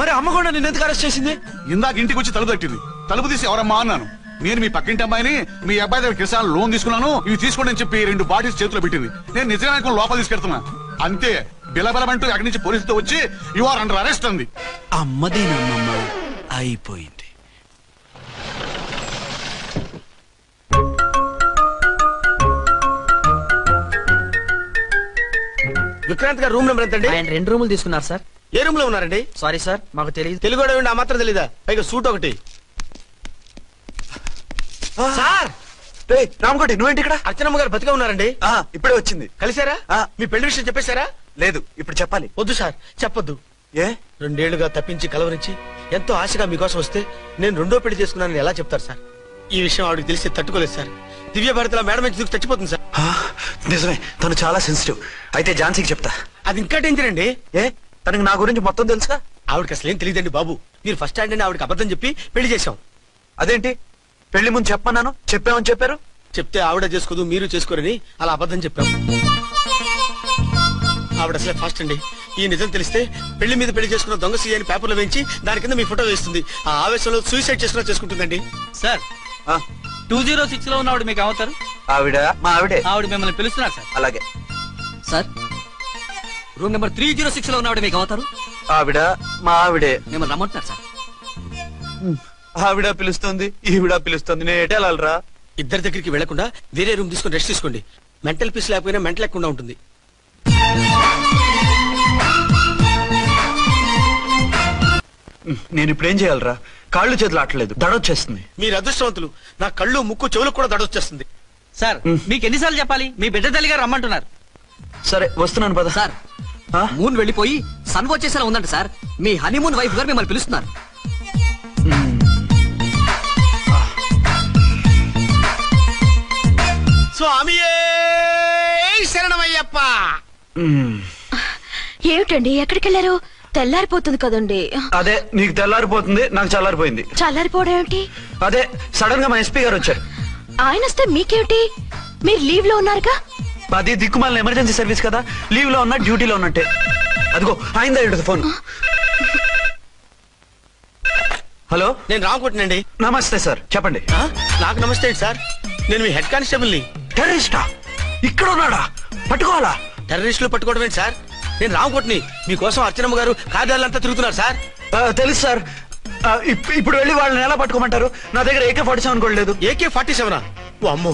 మరి అమ్మ కూడా నిన్ను ఎందుకు అరెస్ట్ చేసింది? ఇందాక ఇంటికి వచ్చి తలుపు తట్టింది. తలుపు తీసి ఎవరమ్మా అన్నాను. నేను మీ పక్కింటి అమ్మాయిని, మీ అబ్బాయి దగ్గర కిసాన్ లోన్ తీసుకున్నాను, ఇవి తీసుకోండి అని చెప్పి 2 బాటిల్స్ చేతిలో పెట్టింది. నేను నిజంగా లోపల తీసుకెళ్తున్నా. అంతే, బిలబలమంటూ అక్కడి నుంచి పోలీసుతో వచ్చి యు ఆర్ అండర్ అరెస్ట్ అంది. అమ్మదేనమ్మమ్మ అయిపోయింది. విక్రాంత్ గారు రూమ్ నెంబర్ ఎంతండి? ఆయన 2 రూములు తీసుకున్నారు సార్. ఏ రూమ్ లో ఉన్నారండి? సారీ సార్, మాకు తెలియదు. తెలుగు ఆ మాత్రం తెలీదా? పైగా సూట్ ఒకటి. సార్, రామకోటి నువ్వేంటి ఇక్కడ? అర్చనమ్మ గారు బతిగా ఉన్నారండి. ఇప్పుడే వచ్చింది. కలిసారా? మీ పెళ్లి విషయం చెప్పేశారా? లేదు, ఇప్పుడు చెప్పాలి. వద్దు సార్, చెప్పొద్దు. ఏ 2 ఏళ్లుగా తప్పించి కలవరించి ఎంతో ఆశగా మీకోసం వస్తే నేను 2వ పెళ్లి చేసుకున్నానని ఎలా చెప్తారు సార్? ఈ విషయం ఆవిడకి తెలిసి తట్టుకోలేదు సార్. దివ్య భారతిలో మేడం నుంచి దూకి చచ్చిపోతుంది సార్. నిజమే, తను చాలా సెన్సిటివ్. అయితే ఝాన్సీకి చెప్తా. అది ఇంకా డేంజర్ అండి. ఏ తనకి నా గురించి మొత్తం తెలుసా? ఆవిడకి అసలు ఏం తెలియదండి బాబు. మీరు ఫస్ట్ హ్యాండ్ అని ఆవిడకి అబద్ధం చెప్పి పెళ్లి చేశాం. అదేంటి, పెళ్లి ముందు చెప్పన్నాను, చెప్పామని చెప్పారు. చెప్తే ఆవిడ చేసుకోదు, మీరు చేసుకోరని అలా అబద్ధం చెప్పాం. ఆవిడ అసలే ఫాస్ట్ అండి. ఈ నిజం తెలిస్తే పెళ్లి మీద పెళ్లి చేసుకున్న దొంగ సీ అని పేపర్లో వేయించి దాని కింద మీ ఫోటో వేస్తుంది. ఆ ఆవేశంలో సూసైడ్ చేసుకుంటుందండి. సార్ 206 లో ఉన్న ఆవిడ మీకు అవుతారు? ఆవిడ మా ఆవిడే. ఆవిడ మిమ్మల్ని పిలుస్తున్నారు సార్. అలాగే సార్ రూమ్ నెంబర్ 306 లో ఉన్న ఆవిడ మీకు అవుతారు? ఆవిడ మా ఆవిడే. మిమ్మల్ని రమ్మంటున్నారు సార్. ఆవిడ పిలుస్తుంది, ఈవిడ పిలుస్తుంది, నేను ఎటు వెళ్ళాలరా? ఇద్దరి దగ్గరికి వెళ్లకుండా వేరే రూమ్ తీసుకొని రెస్ట్ తీసుకోండి. మెంటల్ పీస్ లేకపోయినా మెంటల్ లేకుండా ఉంటుంది. నేను ఇప్పుడు ఏం చేయాలరా? కాళ్ళు చేతులు ఆటలేదు, దడొచ్చేస్తుంది. మీరు అదృష్టవంతులు. నా కళ్ళు ముక్కు చెవులకు కూడా దడొచ్చేస్తుంది. సార్ మీకు ఎన్నిసార్లు చెప్పాలి? మీ బిడ్డ తల్లి గారు రమ్మంటున్నారు. సరే వస్తున్నాను పద. సార్ మూన్ వెళ్ళిపోయి సన్ వచ్చేసేలా ఉందంట సార్. మీ హనీమూన్ వైఫ్ గారు మిమ్మల్ని పిలుస్తున్నారు. స్వామియే శరణమయ్యప్ప. ఏమిటండి ఎక్కడికి వెళ్ళారు? తెల్లారిపోతుంది కదండి. అదే నీకు తెల్లారిపోతుంది, నాకు చల్లారిపోయింది. చల్లారిపోవడం ఏమిటి? అదే సడన్ గా మా ఎస్పీ గారు వచ్చారు. ఆయన వస్తే మీకేమిటి? మీరు లీవ్ లో ఉన్నారుగా. అది దిక్కుమాలిన ఎమర్జెన్సీ సర్వీస్ కదా, లీవ్ లో ఉన్నా డ్యూటీలో ఉన్నట్టే. అదిగో ఆయన ఫోన్. హలో, నేను రామకోటనండి. నమస్తే సార్, చెప్పండి. నాకు నమస్తే సార్, నేను మీ హెడ్ కానిస్టేబుల్ ని. టెర్రరిస్టా? ఇక్కడ ఉన్నాడా? పట్టుకోవాలా? టెర్రరిస్టులు పట్టుకోవడం ఏంటి సార్? నేను రామకోటని. మీకోసం అర్చనమ్మ గారు కార్యాలయంతా తిరుగుతున్నారు సార్. తెలుసు సార్. ఇప్పుడు వెళ్ళి వాళ్ళని ఎలా పట్టుకోమంటారు? నా దగ్గర AK-47 కూడా లేదు. AK-47? అమ్మో,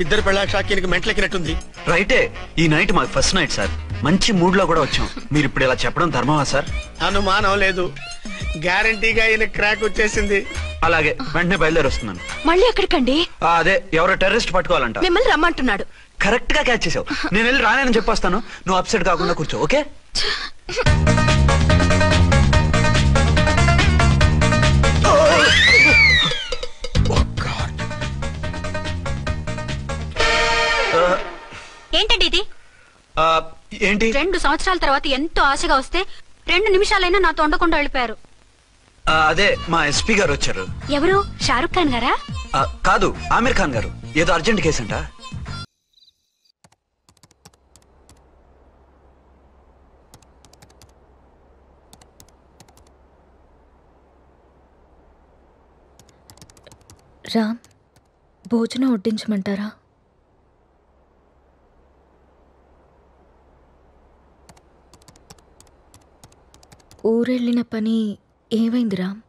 ఇద్దరు పెళ్ళ షాకీనికి మెంట్లెక్కినట్టుంది. రైటే, ఈ నైట్ మాకు ఫస్ట్ నైట్ సార్. మంచి మూడ్ లో కూడా వచ్చాం. మీరు ఇప్పుడు ఇలా చెప్పడం ధర్మమా సార్? అనుమానం లేదు, గ్యారంటీగా ఈయన క్రాక్ వచ్చేసింది. అలాగే వెంటనే బయలుదేరి వస్తున్నాను. మళ్ళీ ఎక్కడికండి? అదే ఎవరో టెర్రరిస్ట్ పట్టుకోవాలంట. మిమ్మల్ని రమ్మంటున్నాడు. కరెక్ట్ గా క్యాచ్ చేసావు. నేను వెళ్ళి రానని చెప్పొస్తాను, నువ్వు అప్సెట్ కాకుండా కూర్చో. ఓకే? ఏంటండి ఇది? ఏంటి? 2 సంవత్సరాల తర్వాత ఎంతో ఆశగా వస్తే 2 నిమిషాలైనా నాతో ఉండకుండా వెళ్ళిపోయారు. అదే మా ఎస్పీ గారు వచ్చారు. ఎవరు? షారుఖ్ ఖాన్ గారా? కాదు, ఆమీర్ ఖాన్ గారు. ఏదో అర్జెంట్ కేసు అంట. రామ్, భోజనం వడ్డించమంటారా? ఊరెళ్ళిన పని ఏమైంది రామ్?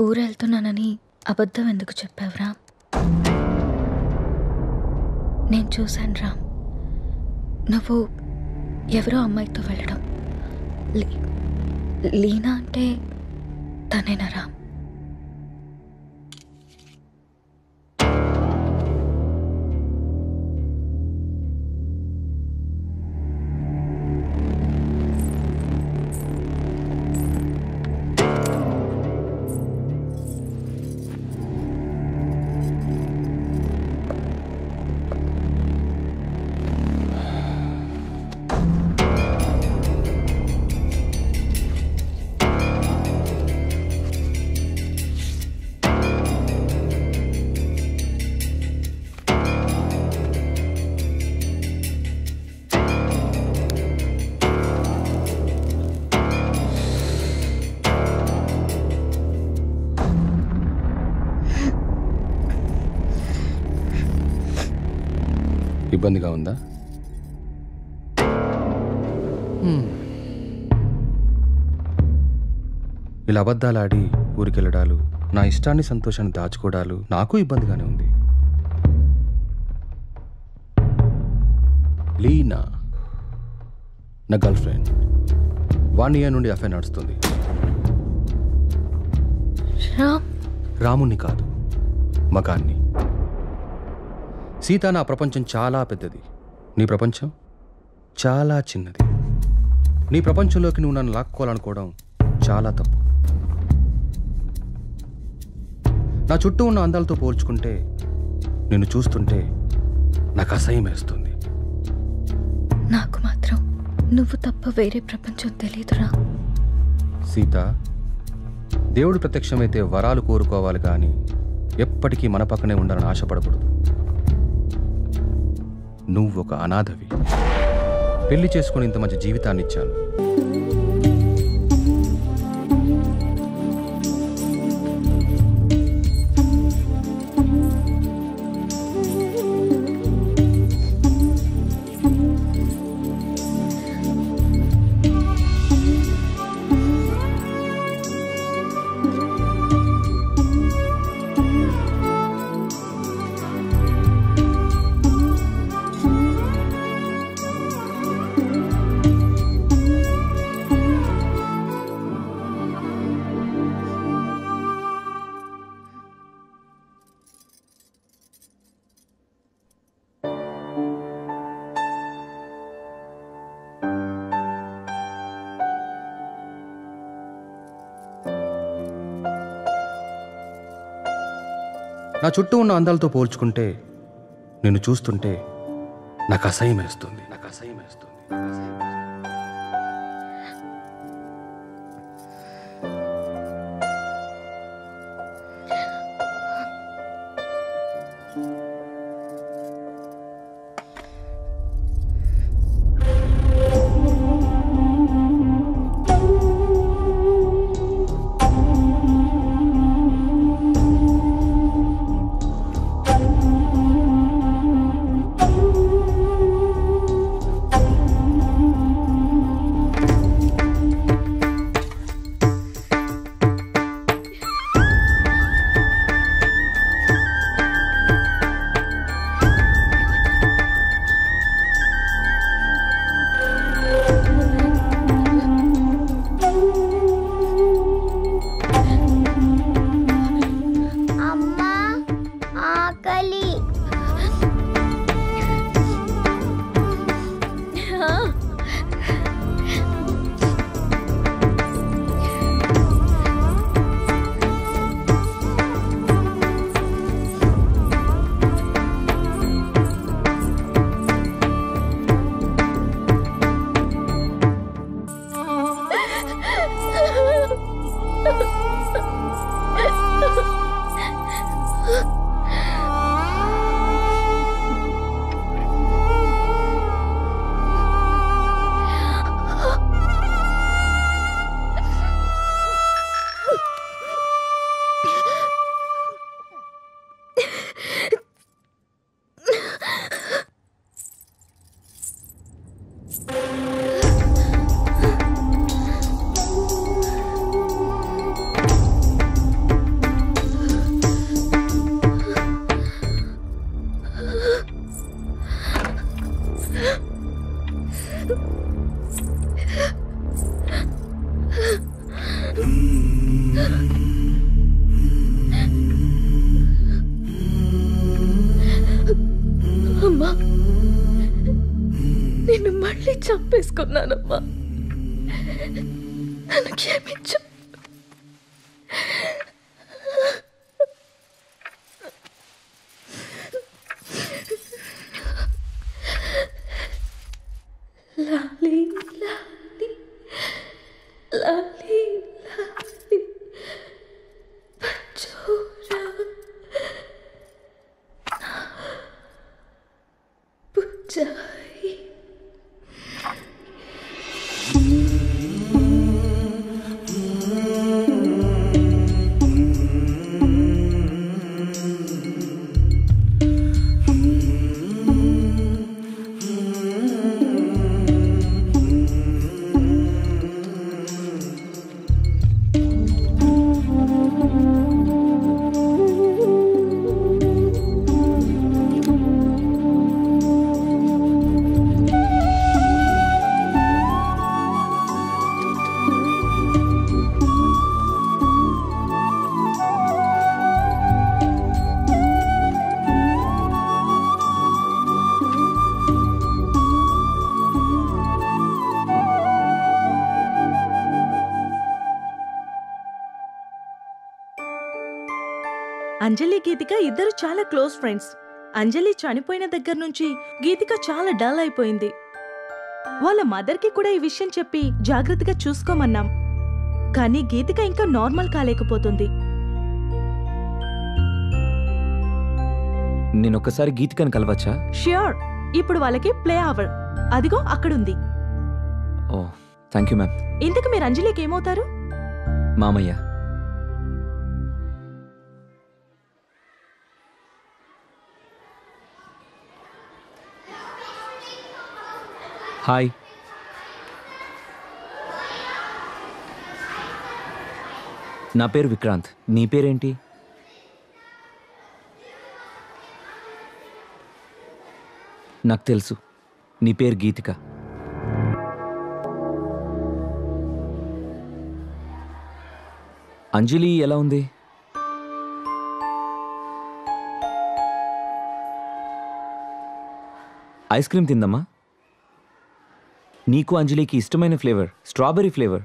ఊరెళ్తున్నానని అబద్ధం ఎందుకు చెప్పావు రామ్? నేను చూశాను రామ్, నువ్వు ఎవరో అమ్మాయితో వెళ్ళడం. లీనా అంటే తనేనా రామ్? ఇబ్బందిగా ఉందా? ఇలా అబద్ధాలాడి ఊరికెళ్ళడాలు, నా ఇష్టాన్ని సంతోషాన్ని దాచుకోవడాలు నాకు ఇబ్బందిగానే ఉంది. లీనా నా గర్ల్ ఫ్రెండ్. 1 year నుండి అఫైర్ నడుస్తుంది. రాముణ్ణి కాదు, మగాన్ని. సీత, నా ప్రపంచం చాలా పెద్దది, నీ ప్రపంచం చాలా చిన్నది. నీ ప్రపంచంలోకి నువ్వు నన్ను లాక్కోవాలనుకోవడం చాలా తప్పు. నా చుట్టూ ఉన్న అందాలతో పోల్చుకుంటే నిన్ను చూస్తుంటే నాకు అసహ్యం వేస్తుంది. నాకు మాత్రం నువ్వు తప్ప వేరే ప్రపంచం తెలియదురా. సీత, దేవుడు ప్రత్యక్షమైతే వరాలు కోరుకోవాలి కానీ ఎప్పటికీ మన పక్కనే ఉండాలని ఆశపడకూడదు. నువ్వు ఒక అనాథవి. పెళ్లి చేసుకుని ఇంత మంచి జీవితాన్ని ఇచ్చాను. నా చుట్టూ ఉన్న అందాలతో పోల్చుకుంటే నిన్ను చూస్తుంటే నాకు అసహ్యం వేస్తుంది. అమ్మా, నిన్ను మళ్ళీ చంపేసుకున్నానమ్మా. నన్ను క్షమించు. లాలీ లాలీ లాలీ లాలీ పంచోరా పుచ్చాయి. అంజలి గీతిక ఇద్దరు చాలా క్లోజ్ ఫ్రెండ్స్. అంజలి చనిపోయిన దగ్గర నుంచి గీతిక చాలా డల్ అయిపోయింది. వాళ్ళ మదర్కి కూడా ఈ విషయం చెప్పి జాగ్రత్తగా చూసుకోమన్నాం. కానీ గీతిక ఇంకా నార్మల్ కాలేకపోతుంది. నేనొక్కసారి గీతికని కలవచ్చా? ష్యూర్, ఇప్పుడు వాళ్ళకి ప్లే అవర్. అదిగో అక్కడుంది. ఓ థ్యాంక్ యూ మ్యామ్. ఇంతకు మీరు అంజలికి ఏమవుతారు? మామయ్య. హాయ్. నా పేరు విక్రాంత్. నీ పేరేంటి? నాకు తెలుసు, నీ పేరు గీతిక. అంజలి ఎలా ఉంది? ఐస్ క్రీమ్ తిందమ్మా. నీకు అంజలికి ఇష్టమైన ఫ్లేవర్ స్ట్రాబెర్రీ ఫ్లేవర్.